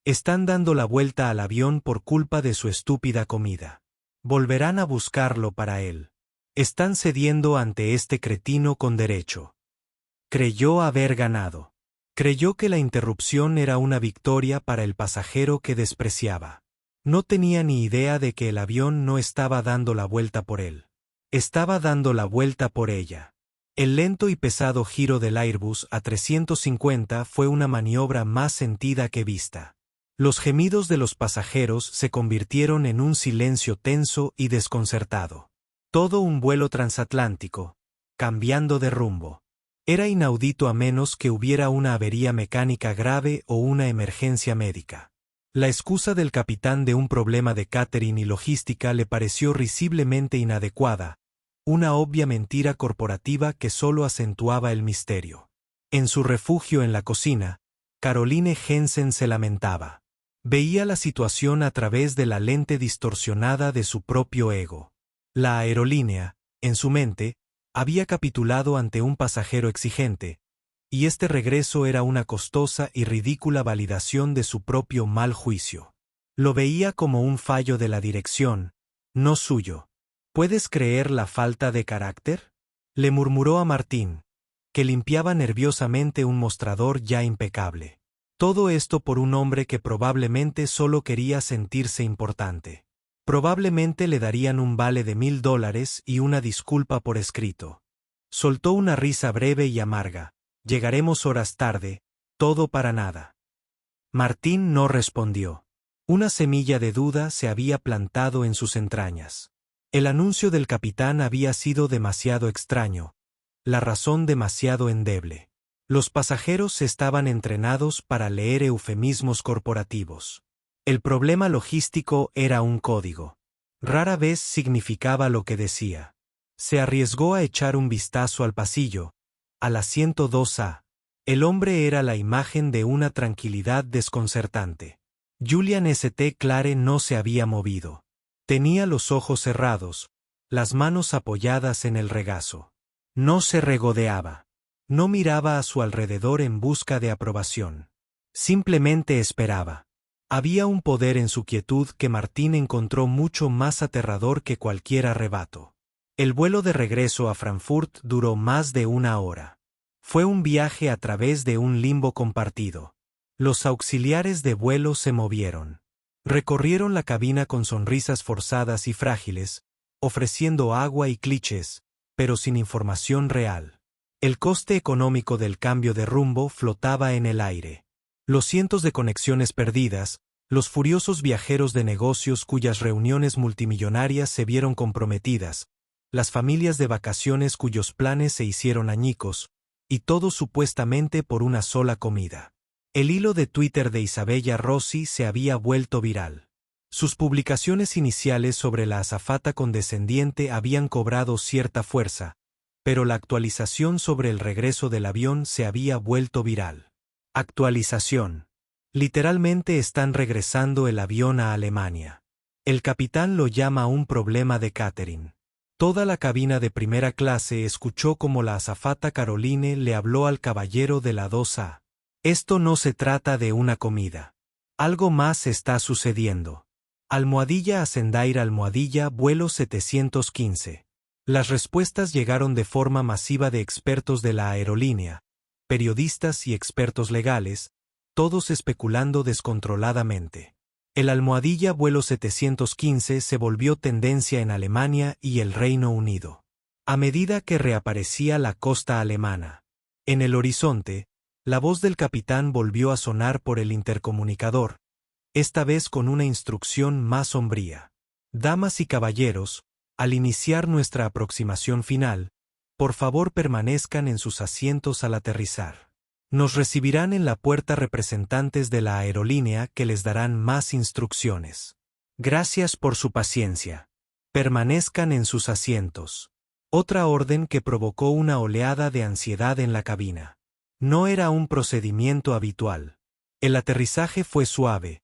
Están dando la vuelta al avión por culpa de su estúpida comida. Volverán a buscarlo para él. Están cediendo ante este cretino con derecho. Creyó haber ganado. Creyó que la interrupción era una victoria para el pasajero que despreciaba. No tenía ni idea de que el avión no estaba dando la vuelta por él. Estaba dando la vuelta por ella. El lento y pesado giro del Airbus A350 fue una maniobra más sentida que vista. Los gemidos de los pasajeros se convirtieron en un silencio tenso y desconcertado. Todo un vuelo transatlántico, cambiando de rumbo. Era inaudito a menos que hubiera una avería mecánica grave o una emergencia médica. La excusa del capitán de un problema de catering y logística le pareció risiblemente inadecuada, una obvia mentira corporativa que solo acentuaba el misterio. En su refugio en la cocina, Caroline Jensen se lamentaba. Veía la situación a través de la lente distorsionada de su propio ego. La aerolínea, en su mente, había capitulado ante un pasajero exigente, y este regreso era una costosa y ridícula validación de su propio mal juicio. Lo veía como un fallo de la dirección, no suyo. ¿Puedes creer la falta de carácter?, le murmuró a Martín, que limpiaba nerviosamente un mostrador ya impecable. Todo esto por un hombre que probablemente solo quería sentirse importante. Probablemente le darían un vale de $1000 y una disculpa por escrito. Soltó una risa breve y amarga. Llegaremos horas tarde, todo para nada. Martín no respondió. Una semilla de duda se había plantado en sus entrañas. El anuncio del capitán había sido demasiado extraño, la razón demasiado endeble. Los pasajeros estaban entrenados para leer eufemismos corporativos. El problema logístico era un código. Rara vez significaba lo que decía. Se arriesgó a echar un vistazo al pasillo, al asiento 2A. El hombre era la imagen de una tranquilidad desconcertante. Julian St. Clare no se había movido. Tenía los ojos cerrados, las manos apoyadas en el regazo. No se regodeaba. No miraba a su alrededor en busca de aprobación. Simplemente esperaba. Había un poder en su quietud que Martín encontró mucho más aterrador que cualquier arrebato. El vuelo de regreso a Frankfurt duró más de 1 hora. Fue un viaje a través de un limbo compartido. Los auxiliares de vuelo se movieron. Recorrieron la cabina con sonrisas forzadas y frágiles, ofreciendo agua y clichés, pero sin información real. El coste económico del cambio de rumbo flotaba en el aire. Los cientos de conexiones perdidas, los furiosos viajeros de negocios cuyas reuniones multimillonarias se vieron comprometidas, las familias de vacaciones cuyos planes se hicieron añicos, y todo supuestamente por una sola comida. El hilo de Twitter de Isabella Rossi se había vuelto viral. Sus publicaciones iniciales sobre la azafata condescendiente habían cobrado cierta fuerza, pero la actualización sobre el regreso del avión se había vuelto viral. Actualización. Literalmente están regresando el avión a Alemania. El capitán lo llama un problema de catering. Toda la cabina de primera clase escuchó como la azafata Caroline le habló al caballero de la 2A. Esto no se trata de una comida. Algo más está sucediendo. Almohadilla Ascendair almohadilla vuelo 715. Las respuestas llegaron de forma masiva de expertos de la aerolínea, periodistas y expertos legales, todos especulando descontroladamente. El almohadilla vuelo 715 se volvió tendencia en Alemania y el Reino Unido. A medida que reaparecía la costa alemana. En el horizonte, la voz del capitán volvió a sonar por el intercomunicador, esta vez con una instrucción más sombría. Damas y caballeros, al iniciar nuestra aproximación final, por favor permanezcan en sus asientos al aterrizar. Nos recibirán en la puerta representantes de la aerolínea que les darán más instrucciones. Gracias por su paciencia. Permanezcan en sus asientos. Otra orden que provocó una oleada de ansiedad en la cabina. No era un procedimiento habitual. El aterrizaje fue suave,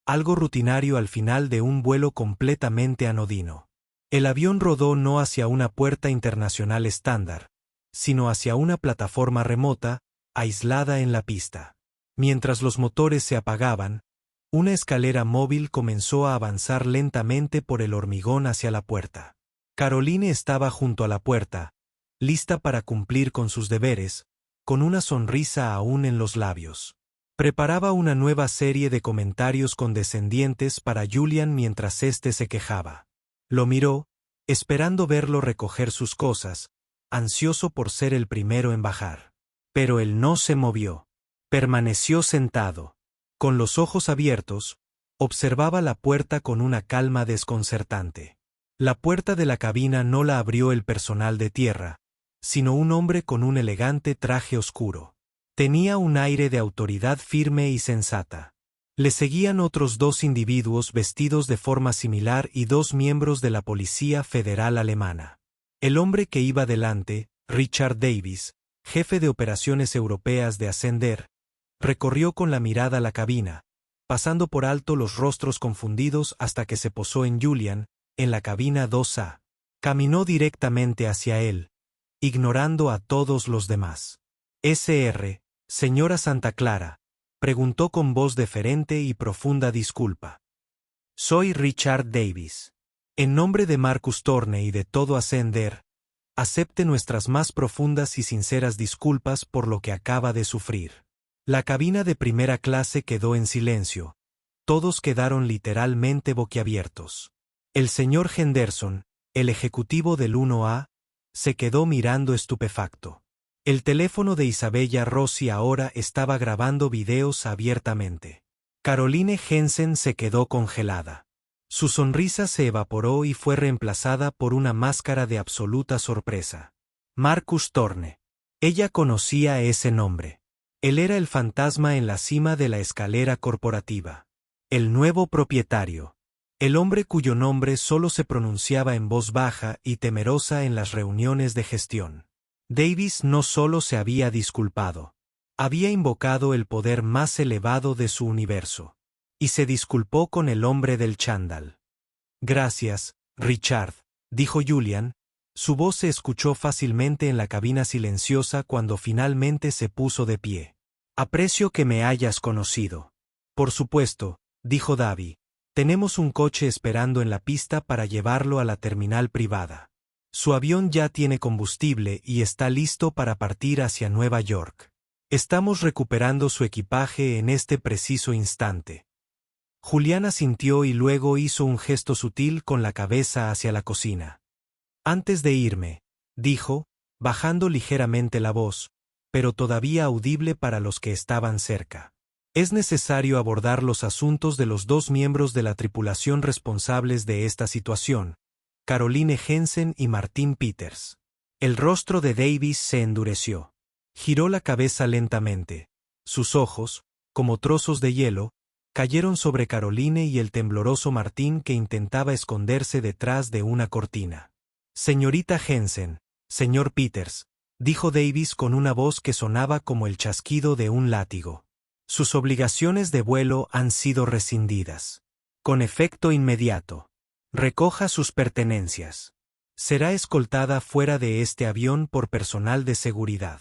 algo rutinario al final de un vuelo completamente anodino. El avión rodó no hacia una puerta internacional estándar, sino hacia una plataforma remota, aislada en la pista. Mientras los motores se apagaban, una escalera móvil comenzó a avanzar lentamente por el hormigón hacia la puerta. Caroline estaba junto a la puerta, lista para cumplir con sus deberes, con una sonrisa aún en los labios. Preparaba una nueva serie de comentarios condescendientes para Julian mientras éste se quejaba. Lo miró, esperando verlo recoger sus cosas, ansioso por ser el primero en bajar. Pero él no se movió. Permaneció sentado. Con los ojos abiertos, observaba la puerta con una calma desconcertante. La puerta de la cabina no la abrió el personal de tierra, sino un hombre con un elegante traje oscuro. Tenía un aire de autoridad firme y sensata. Le seguían otros dos individuos vestidos de forma similar y dos miembros de la Policía Federal Alemana. El hombre que iba delante, Richard Davis, jefe de operaciones europeas de Ascender, recorrió con la mirada la cabina, pasando por alto los rostros confundidos hasta que se posó en Julian, en la cabina 2A. Caminó directamente hacia él, ignorando a todos los demás. Sr. Señora Santa Clara, preguntó con voz deferente y profunda disculpa. Soy Richard Davis. En nombre de Marcus Thorne y de todo Ascender, acepte nuestras más profundas y sinceras disculpas por lo que acaba de sufrir. La cabina de primera clase quedó en silencio. Todos quedaron literalmente boquiabiertos. El señor Henderson, el ejecutivo del 1A, se quedó mirando estupefacto. El teléfono de Isabella Rossi ahora estaba grabando videos abiertamente. Caroline Jensen se quedó congelada. Su sonrisa se evaporó y fue reemplazada por una máscara de absoluta sorpresa. Marcus Thorne. Ella conocía ese nombre. Él era el fantasma en la cima de la escalera corporativa. El nuevo propietario. El hombre cuyo nombre solo se pronunciaba en voz baja y temerosa en las reuniones de gestión. Davis no solo se había disculpado. Había invocado el poder más elevado de su universo. Y se disculpó con el hombre del chándal. Gracias, Richard, dijo Julian. Su voz se escuchó fácilmente en la cabina silenciosa cuando finalmente se puso de pie. Aprecio que me hayas conocido. Por supuesto, dijo Davy. Tenemos un coche esperando en la pista para llevarlo a la terminal privada. Su avión ya tiene combustible y está listo para partir hacia Nueva York. Estamos recuperando su equipaje en este preciso instante. Julián asintió y luego hizo un gesto sutil con la cabeza hacia la cocina. Antes de irme, dijo, bajando ligeramente la voz, pero todavía audible para los que estaban cerca. Es necesario abordar los asuntos de los dos miembros de la tripulación responsables de esta situación, Caroline Jensen y Martin Peters. El rostro de Davis se endureció. Giró la cabeza lentamente. Sus ojos, como trozos de hielo, cayeron sobre Caroline y el tembloroso Martin que intentaba esconderse detrás de una cortina. Señorita Jensen, señor Peters, dijo Davis con una voz que sonaba como el chasquido de un látigo. Sus obligaciones de vuelo han sido rescindidas. Con efecto inmediato. Recoja sus pertenencias. Será escoltada fuera de este avión por personal de seguridad.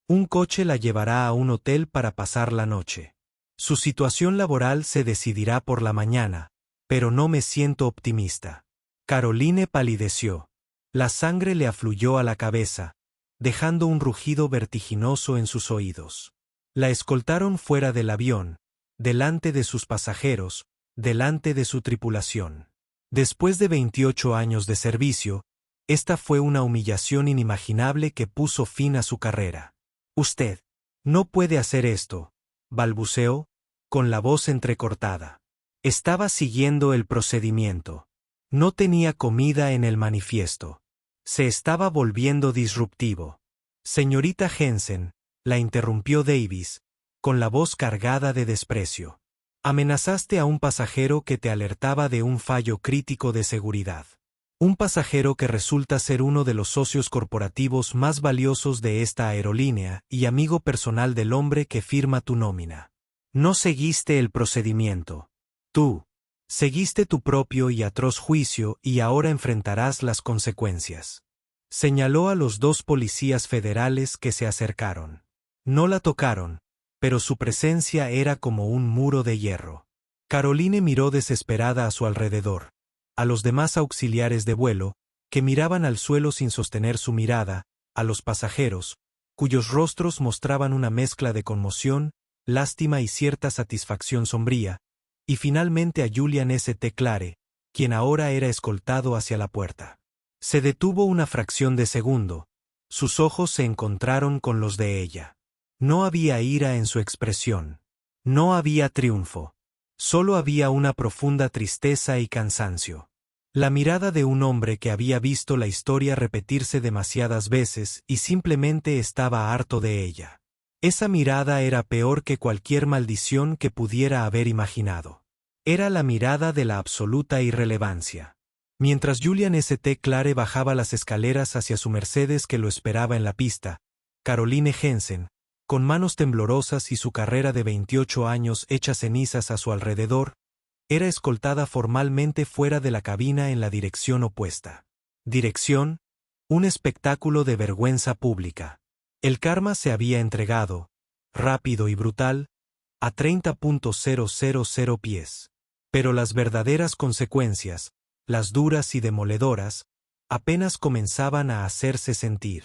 Un coche la llevará a un hotel para pasar la noche. Su situación laboral se decidirá por la mañana, pero no me siento optimista. Caroline palideció. La sangre le afluyó a la cabeza, dejando un rugido vertiginoso en sus oídos. La escoltaron fuera del avión, delante de sus pasajeros, delante de su tripulación. Después de 28 años de servicio, esta fue una humillación inimaginable que puso fin a su carrera. Usted no puede hacer esto, balbuceó, con la voz entrecortada. Estaba siguiendo el procedimiento. No tenía comida en el manifiesto. Se estaba volviendo disruptivo. Señorita Jensen, la interrumpió Davis, con la voz cargada de desprecio. Amenazaste a un pasajero que te alertaba de un fallo crítico de seguridad. Un pasajero que resulta ser uno de los socios corporativos más valiosos de esta aerolínea y amigo personal del hombre que firma tu nómina. No seguiste el procedimiento. Tú seguiste tu propio y atroz juicio y ahora enfrentarás las consecuencias. Señaló a los dos policías federales que se acercaron. No la tocaron, pero su presencia era como un muro de hierro. Caroline miró desesperada a su alrededor, a los demás auxiliares de vuelo, que miraban al suelo sin sostener su mirada, a los pasajeros, cuyos rostros mostraban una mezcla de conmoción, lástima y cierta satisfacción sombría, y finalmente a Julian St. Clare, quien ahora era escoltado hacia la puerta. Se detuvo una fracción de segundo. Sus ojos se encontraron con los de ella. No había ira en su expresión. No había triunfo. Solo había una profunda tristeza y cansancio. La mirada de un hombre que había visto la historia repetirse demasiadas veces y simplemente estaba harto de ella. Esa mirada era peor que cualquier maldición que pudiera haber imaginado. Era la mirada de la absoluta irrelevancia. Mientras Julian St. Clare bajaba las escaleras hacia su Mercedes que lo esperaba en la pista, Caroline Jensen, con manos temblorosas y su carrera de 28 años hecha cenizas a su alrededor, era escoltada formalmente fuera de la cabina en la dirección opuesta. Dirección: un espectáculo de vergüenza pública. El karma se había entregado, rápido y brutal, a 30.000 pies. Pero las verdaderas consecuencias, las duras y demoledoras, apenas comenzaban a hacerse sentir.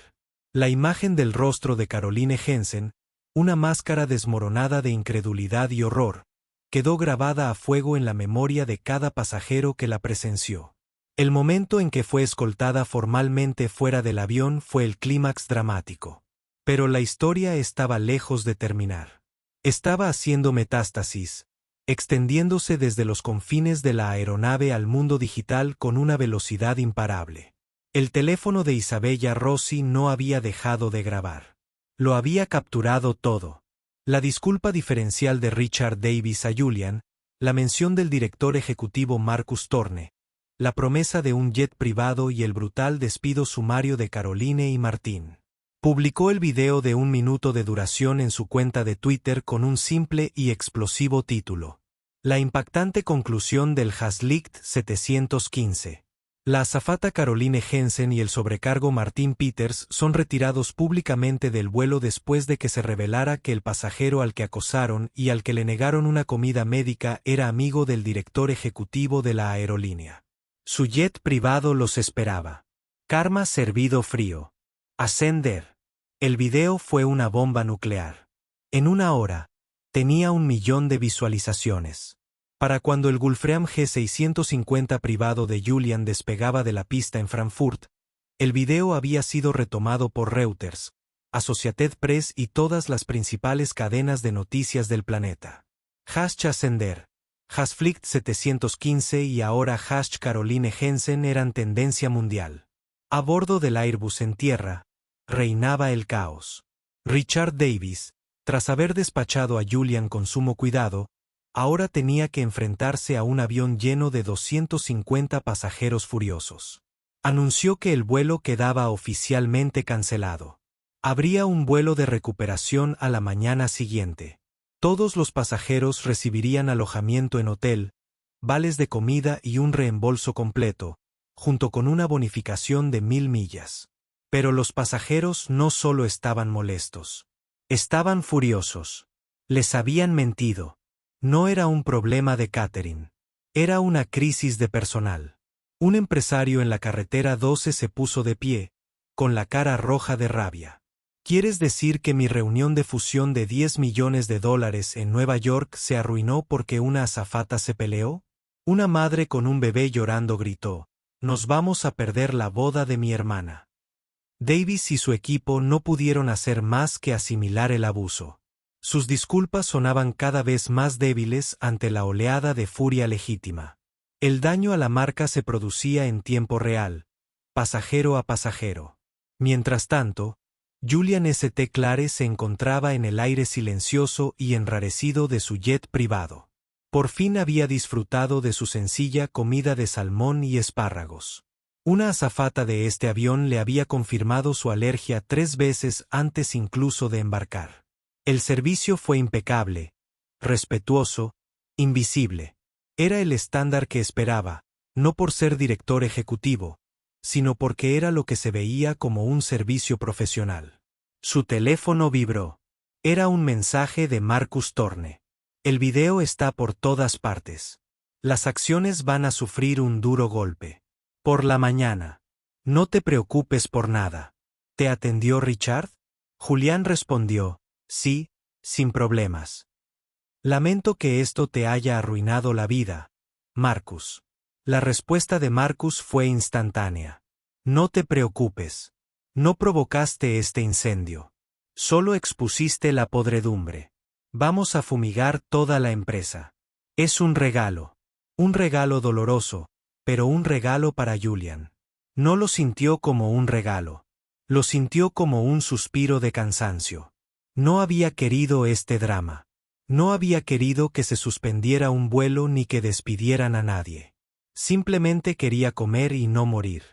La imagen del rostro de Caroline Jensen, una máscara desmoronada de incredulidad y horror, quedó grabada a fuego en la memoria de cada pasajero que la presenció. El momento en que fue escoltada formalmente fuera del avión fue el clímax dramático. Pero la historia estaba lejos de terminar. Estaba haciendo metástasis, extendiéndose desde los confines de la aeronave al mundo digital con una velocidad imparable. El teléfono de Isabella Rossi no había dejado de grabar. Lo había capturado todo. La disculpa diferencial de Richard Davis a Julian, la mención del director ejecutivo Marcus Thorne, la promesa de un jet privado y el brutal despido sumario de Caroline y Martin. Publicó el video de 1 minuto de duración en su cuenta de Twitter con un simple y explosivo título. La impactante conclusión del Haslicht 715. La azafata Caroline Jensen y el sobrecargo Martin Peters son retirados públicamente del vuelo después de que se revelara que el pasajero al que acosaron y al que le negaron una comida médica era amigo del director ejecutivo de la aerolínea. Su jet privado los esperaba. Karma servido frío. Ascender. El video fue una bomba nuclear. En una hora, tenía 1 millón de visualizaciones. Para cuando el Gulfstream G650 privado de Julian despegaba de la pista en Frankfurt, el video había sido retomado por Reuters, Associated Press y todas las principales cadenas de noticias del planeta. #Ascender, #Flight 715 y ahora #Caroline Jensen eran tendencia mundial. A bordo del Airbus en tierra, reinaba el caos. Richard Davis, tras haber despachado a Julian con sumo cuidado, ahora tenía que enfrentarse a un avión lleno de 250 pasajeros furiosos. Anunció que el vuelo quedaba oficialmente cancelado. Habría un vuelo de recuperación a la mañana siguiente. Todos los pasajeros recibirían alojamiento en hotel, vales de comida y un reembolso completo, junto con una bonificación de 1000 millas. Pero los pasajeros no solo estaban molestos. Estaban furiosos. Les habían mentido. No era un problema de catering. Era una crisis de personal. Un empresario en la carretera 12 se puso de pie, con la cara roja de rabia. ¿Quieres decir que mi reunión de fusión de $10 millones en Nueva York se arruinó porque una azafata se peleó? Una madre con un bebé llorando gritó: «Nos vamos a perder la boda de mi hermana». Davis y su equipo no pudieron hacer más que asimilar el abuso. Sus disculpas sonaban cada vez más débiles ante la oleada de furia legítima. El daño a la marca se producía en tiempo real, pasajero a pasajero. Mientras tanto, Julian St. Clare se encontraba en el aire silencioso y enrarecido de su jet privado. Por fin había disfrutado de su sencilla comida de salmón y espárragos. Una azafata de este avión le había confirmado su alergia 3 veces antes incluso de embarcar. El servicio fue impecable, respetuoso, invisible. Era el estándar que esperaba, no por ser director ejecutivo, sino porque era lo que se veía como un servicio profesional. Su teléfono vibró. Era un mensaje de Marcus Thorne. El video está por todas partes. Las acciones van a sufrir un duro golpe. Por la mañana. No te preocupes por nada. ¿Te atendió Richard? Julián respondió: sí, sin problemas. Lamento que esto te haya arruinado la vida, Marcus. La respuesta de Marcus fue instantánea. No te preocupes. No provocaste este incendio. Solo expusiste la podredumbre. Vamos a fumigar toda la empresa. Es un regalo. Un regalo doloroso, pero un regalo para Julian. No lo sintió como un regalo. Lo sintió como un suspiro de cansancio. No había querido este drama. No había querido que se suspendiera un vuelo ni que despidieran a nadie. Simplemente quería comer y no morir.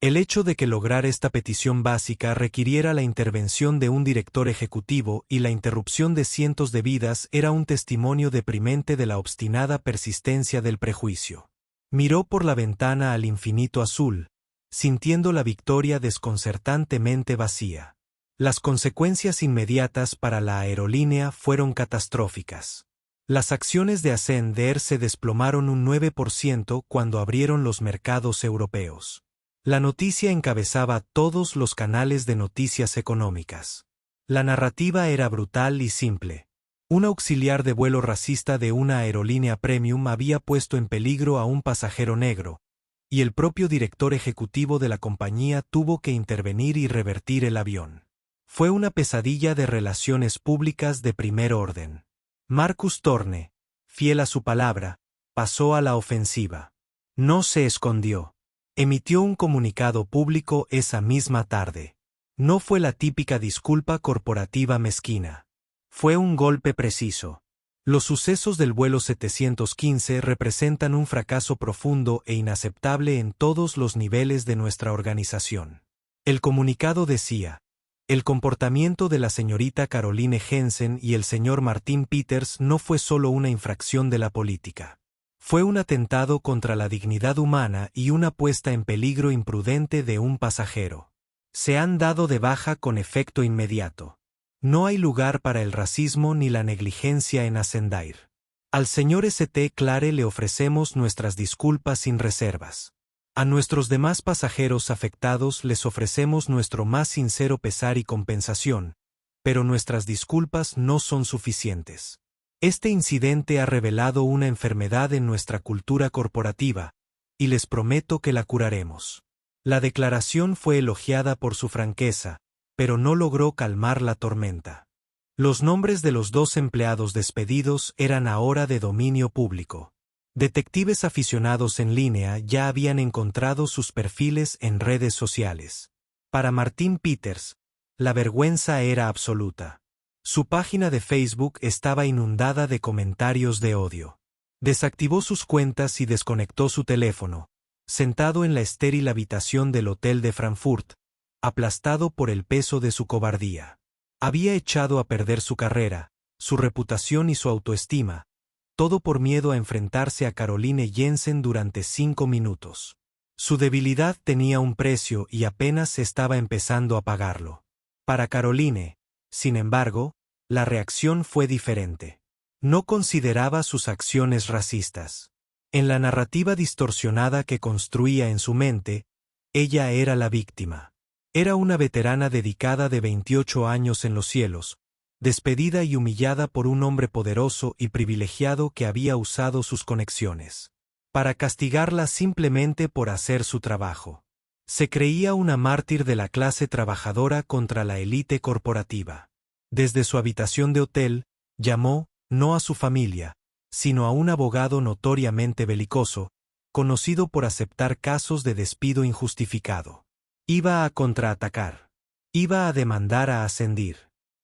El hecho de que lograr esta petición básica requiriera la intervención de un director ejecutivo y la interrupción de cientos de vidas era un testimonio deprimente de la obstinada persistencia del prejuicio. Miró por la ventana al infinito azul, sintiendo la victoria desconcertantemente vacía. Las consecuencias inmediatas para la aerolínea fueron catastróficas. Las acciones de Ascender se desplomaron un 9% cuando abrieron los mercados europeos. La noticia encabezaba todos los canales de noticias económicas. La narrativa era brutal y simple. Un auxiliar de vuelo racista de una aerolínea premium había puesto en peligro a un pasajero negro, y el propio director ejecutivo de la compañía tuvo que intervenir y revertir el avión. Fue una pesadilla de relaciones públicas de primer orden. Marcus Thorne, fiel a su palabra, pasó a la ofensiva. No se escondió. Emitió un comunicado público esa misma tarde. No fue la típica disculpa corporativa mezquina. Fue un golpe preciso. Los sucesos del vuelo 715 representan un fracaso profundo e inaceptable en todos los niveles de nuestra organización. El comunicado decía: el comportamiento de la señorita Caroline Jensen y el señor Martin Peters no fue solo una infracción de la política. Fue un atentado contra la dignidad humana y una puesta en peligro imprudente de un pasajero. Se han dado de baja con efecto inmediato. No hay lugar para el racismo ni la negligencia en Ascender. Al señor St. Clare le ofrecemos nuestras disculpas sin reservas. A nuestros demás pasajeros afectados les ofrecemos nuestro más sincero pesar y compensación, pero nuestras disculpas no son suficientes. Este incidente ha revelado una enfermedad en nuestra cultura corporativa, y les prometo que la curaremos. La declaración fue elogiada por su franqueza, pero no logró calmar la tormenta. Los nombres de los 2 empleados despedidos eran ahora de dominio público. Detectives aficionados en línea ya habían encontrado sus perfiles en redes sociales. Para Martin Peters, la vergüenza era absoluta. Su página de Facebook estaba inundada de comentarios de odio. Desactivó sus cuentas y desconectó su teléfono, sentado en la estéril habitación del hotel de Frankfurt, aplastado por el peso de su cobardía. Había echado a perder su carrera, su reputación y su autoestima, todo por miedo a enfrentarse a Caroline Jensen durante 5 minutos. Su debilidad tenía un precio y apenas estaba empezando a pagarlo. Para Caroline, sin embargo, la reacción fue diferente. No consideraba sus acciones racistas. En la narrativa distorsionada que construía en su mente, ella era la víctima. Era una veterana dedicada de 28 años en los cielos, despedida y humillada por un hombre poderoso y privilegiado que había usado sus conexiones para castigarla simplemente por hacer su trabajo. Se creía una mártir de la clase trabajadora contra la élite corporativa. Desde su habitación de hotel, llamó, no a su familia, sino a un abogado notoriamente belicoso, conocido por aceptar casos de despido injustificado. Iba a contraatacar. Iba a demandar a Ascendir.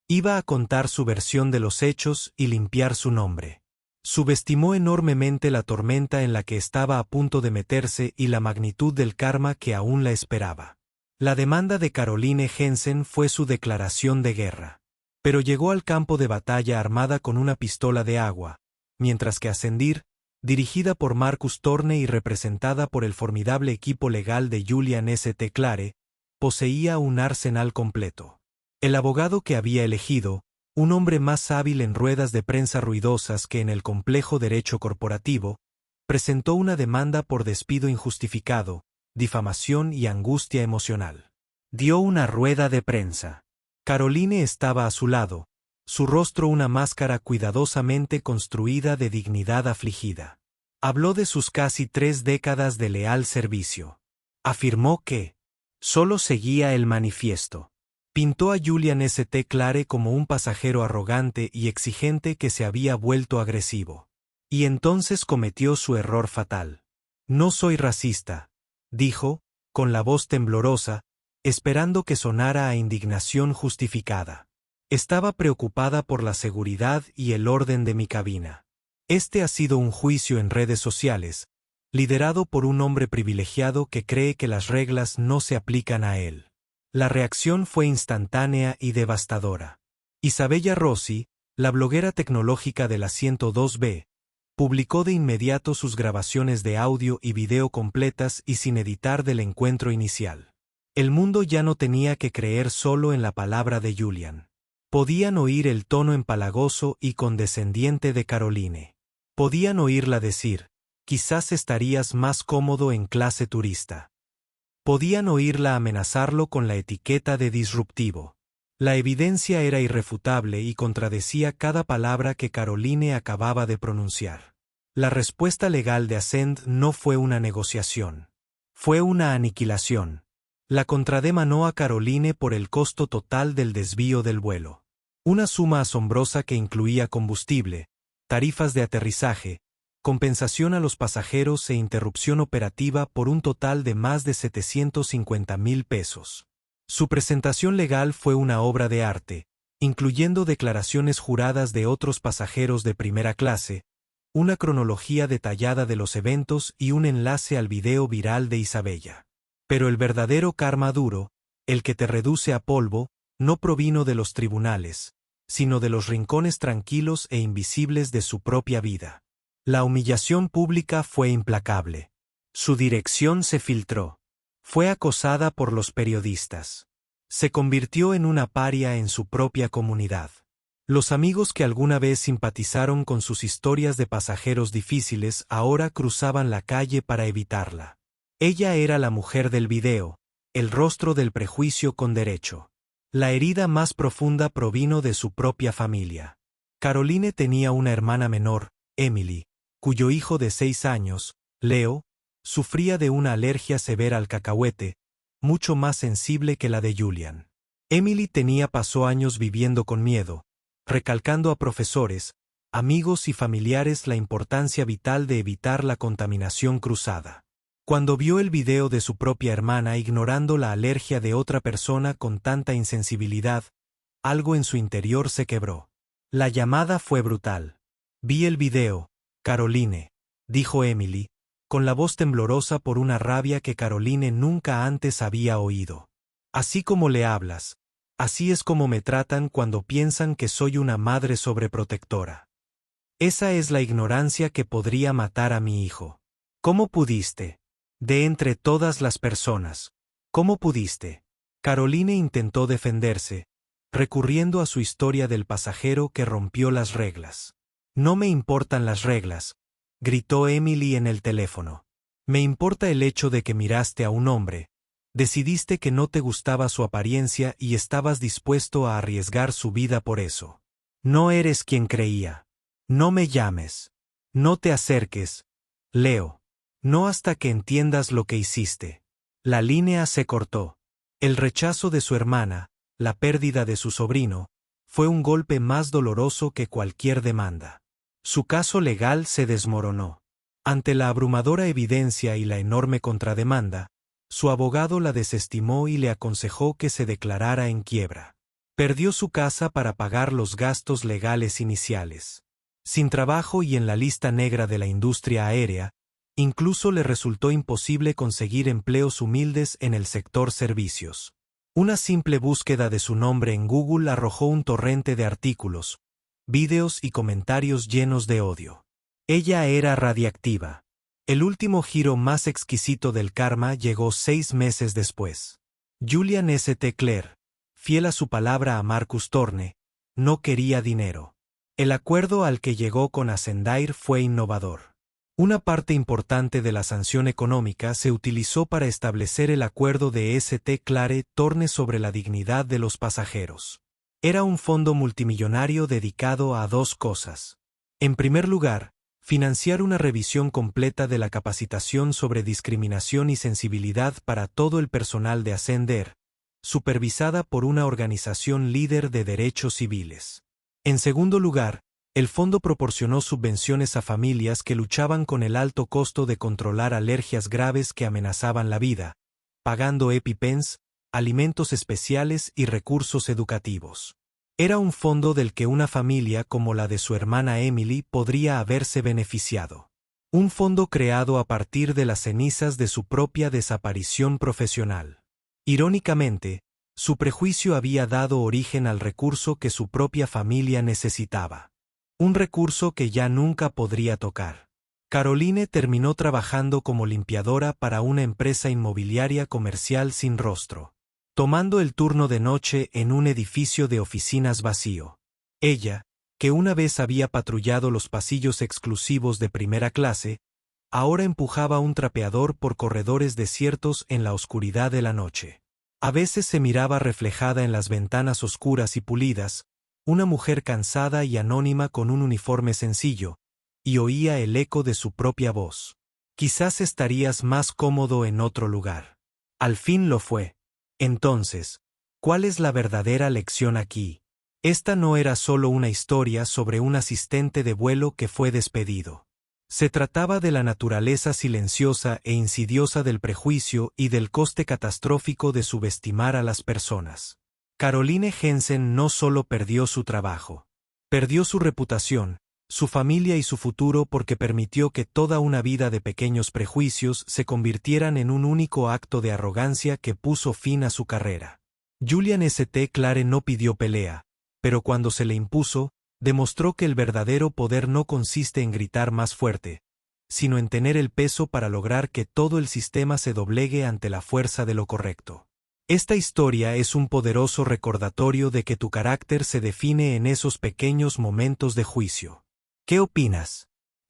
Iba a contar su versión de los hechos y limpiar su nombre. Subestimó enormemente la tormenta en la que estaba a punto de meterse y la magnitud del karma que aún la esperaba. La demanda de Caroline Jensen fue su declaración de guerra. Pero llegó al campo de batalla armada con una pistola de agua, mientras que Ascendir, dirigida por Marcus Thorne y representada por el formidable equipo legal de Julian St. Clare, poseía un arsenal completo. El abogado que había elegido, un hombre más hábil en ruedas de prensa ruidosas que en el complejo derecho corporativo, presentó una demanda por despido injustificado, difamación y angustia emocional. Dio una rueda de prensa. Caroline estaba a su lado, su rostro una máscara cuidadosamente construida de dignidad afligida. Habló de sus casi 3 décadas de leal servicio. Afirmó que solo seguía el manifiesto. Pintó a Julian St. Clare como un pasajero arrogante y exigente que se había vuelto agresivo. Y entonces cometió su error fatal. No soy racista, dijo, con la voz temblorosa, esperando que sonara a indignación justificada. Estaba preocupada por la seguridad y el orden de mi cabina. Este ha sido un juicio en redes sociales, liderado por un hombre privilegiado que cree que las reglas no se aplican a él. La reacción fue instantánea y devastadora. Isabella Rossi, la bloguera tecnológica de la 102B, publicó de inmediato sus grabaciones de audio y video completas y sin editar del encuentro inicial. El mundo ya no tenía que creer solo en la palabra de Julian. Podían oír el tono empalagoso y condescendiente de Caroline. Podían oírla decir, quizás estarías más cómodo en clase turista. Podían oírla amenazarlo con la etiqueta de disruptivo. La evidencia era irrefutable y contradecía cada palabra que Caroline acababa de pronunciar. La respuesta legal de Ascend no fue una negociación. Fue una aniquilación. La contrademandó a Caroline por el costo total del desvío del vuelo. Una suma asombrosa que incluía combustible, tarifas de aterrizaje, compensación a los pasajeros e interrupción operativa por un total de más de 750,000 pesos. Su presentación legal fue una obra de arte, incluyendo declaraciones juradas de otros pasajeros de primera clase, una cronología detallada de los eventos y un enlace al video viral de Isabella. Pero el verdadero karma duro, el que te reduce a polvo, no provino de los tribunales, sino de los rincones tranquilos e invisibles de su propia vida. La humillación pública fue implacable. Su dirección se filtró. Fue acosada por los periodistas. Se convirtió en una paria en su propia comunidad. Los amigos que alguna vez simpatizaron con sus historias de pasajeros difíciles ahora cruzaban la calle para evitarla. Ella era la mujer del video, el rostro del prejuicio con derecho. La herida más profunda provino de su propia familia. Caroline tenía una hermana menor, Emily, cuyo hijo de 6 años, Leo, sufría de una alergia severa al cacahuete, mucho más sensible que la de Julian. Emily pasó años viviendo con miedo, recalcando a profesores, amigos y familiares la importancia vital de evitar la contaminación cruzada. Cuando vio el video de su propia hermana ignorando la alergia de otra persona con tanta insensibilidad, algo en su interior se quebró. La llamada fue brutal. Vi el video, Caroline, dijo Emily, con la voz temblorosa por una rabia que Caroline nunca antes había oído. Así como le hablas, así es como me tratan cuando piensan que soy una madre sobreprotectora. Esa es la ignorancia que podría matar a mi hijo. ¿Cómo pudiste? De entre todas las personas, ¿cómo pudiste? Caroline intentó defenderse, recurriendo a su historia del pasajero que rompió las reglas. No me importan las reglas, gritó Emily en el teléfono. Me importa el hecho de que miraste a un hombre, decidiste que no te gustaba su apariencia y estabas dispuesto a arriesgar su vida por eso. No eres quien creía. No me llames. No te acerques, Leo. No hasta que entiendas lo que hiciste. La línea se cortó. El rechazo de su hermana, la pérdida de su sobrino, fue un golpe más doloroso que cualquier demanda. Su caso legal se desmoronó. Ante la abrumadora evidencia y la enorme contrademanda, su abogado la desestimó y le aconsejó que se declarara en quiebra. Perdió su casa para pagar los gastos legales iniciales. Sin trabajo y en la lista negra de la industria aérea, incluso le resultó imposible conseguir empleos humildes en el sector servicios. Una simple búsqueda de su nombre en Google arrojó un torrente de artículos, vídeos y comentarios llenos de odio. Ella era radiactiva. El último giro más exquisito del karma llegó 6 meses después. Julian St. Clair, fiel a su palabra a Marcus Thorne, no quería dinero. El acuerdo al que llegó con Ascendire fue innovador. Una parte importante de la sanción económica se utilizó para establecer el acuerdo de St. Clair Thorne sobre la dignidad de los pasajeros. Era un fondo multimillonario dedicado a 2 cosas. En primer lugar, financiar una revisión completa de la capacitación sobre discriminación y sensibilidad para todo el personal de Ascender, supervisada por una organización líder de derechos civiles. En segundo lugar, el fondo proporcionó subvenciones a familias que luchaban con el alto costo de controlar alergias graves que amenazaban la vida, pagando EpiPens, alimentos especiales y recursos educativos. Era un fondo del que una familia como la de su hermana Emily podría haberse beneficiado. Un fondo creado a partir de las cenizas de su propia desaparición profesional. Irónicamente, su prejuicio había dado origen al recurso que su propia familia necesitaba. Un recurso que ya nunca podría tocar. Caroline terminó trabajando como limpiadora para una empresa inmobiliaria comercial sin rostro, tomando el turno de noche en un edificio de oficinas vacío. Ella, que una vez había patrullado los pasillos exclusivos de primera clase, ahora empujaba un trapeador por corredores desiertos en la oscuridad de la noche. A veces se miraba reflejada en las ventanas oscuras y pulidas, una mujer cansada y anónima con un uniforme sencillo, y oía el eco de su propia voz. Quizás estarías más cómodo en otro lugar. Al fin lo fue. Entonces, ¿cuál es la verdadera lección aquí? Esta no era solo una historia sobre un asistente de vuelo que fue despedido. Se trataba de la naturaleza silenciosa e insidiosa del prejuicio y del coste catastrófico de subestimar a las personas. Caroline Jensen no solo perdió su trabajo, perdió su reputación, su familia y su futuro porque permitió que toda una vida de pequeños prejuicios se convirtieran en un único acto de arrogancia que puso fin a su carrera. Julian St. Clair no pidió pelea, pero cuando se le impuso, demostró que el verdadero poder no consiste en gritar más fuerte, sino en tener el peso para lograr que todo el sistema se doblegue ante la fuerza de lo correcto. Esta historia es un poderoso recordatorio de que tu carácter se define en esos pequeños momentos de juicio. ¿Qué opinas?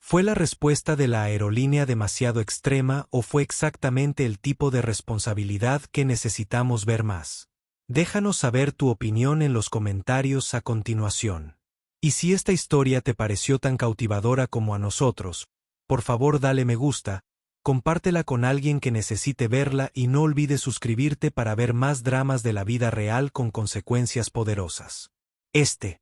¿Fue la respuesta de la aerolínea demasiado extrema o fue exactamente el tipo de responsabilidad que necesitamos ver más? Déjanos saber tu opinión en los comentarios a continuación. Y si esta historia te pareció tan cautivadora como a nosotros, por favor dale me gusta, compártela con alguien que necesite verla y no olvides suscribirte para ver más dramas de la vida real con consecuencias poderosas. Este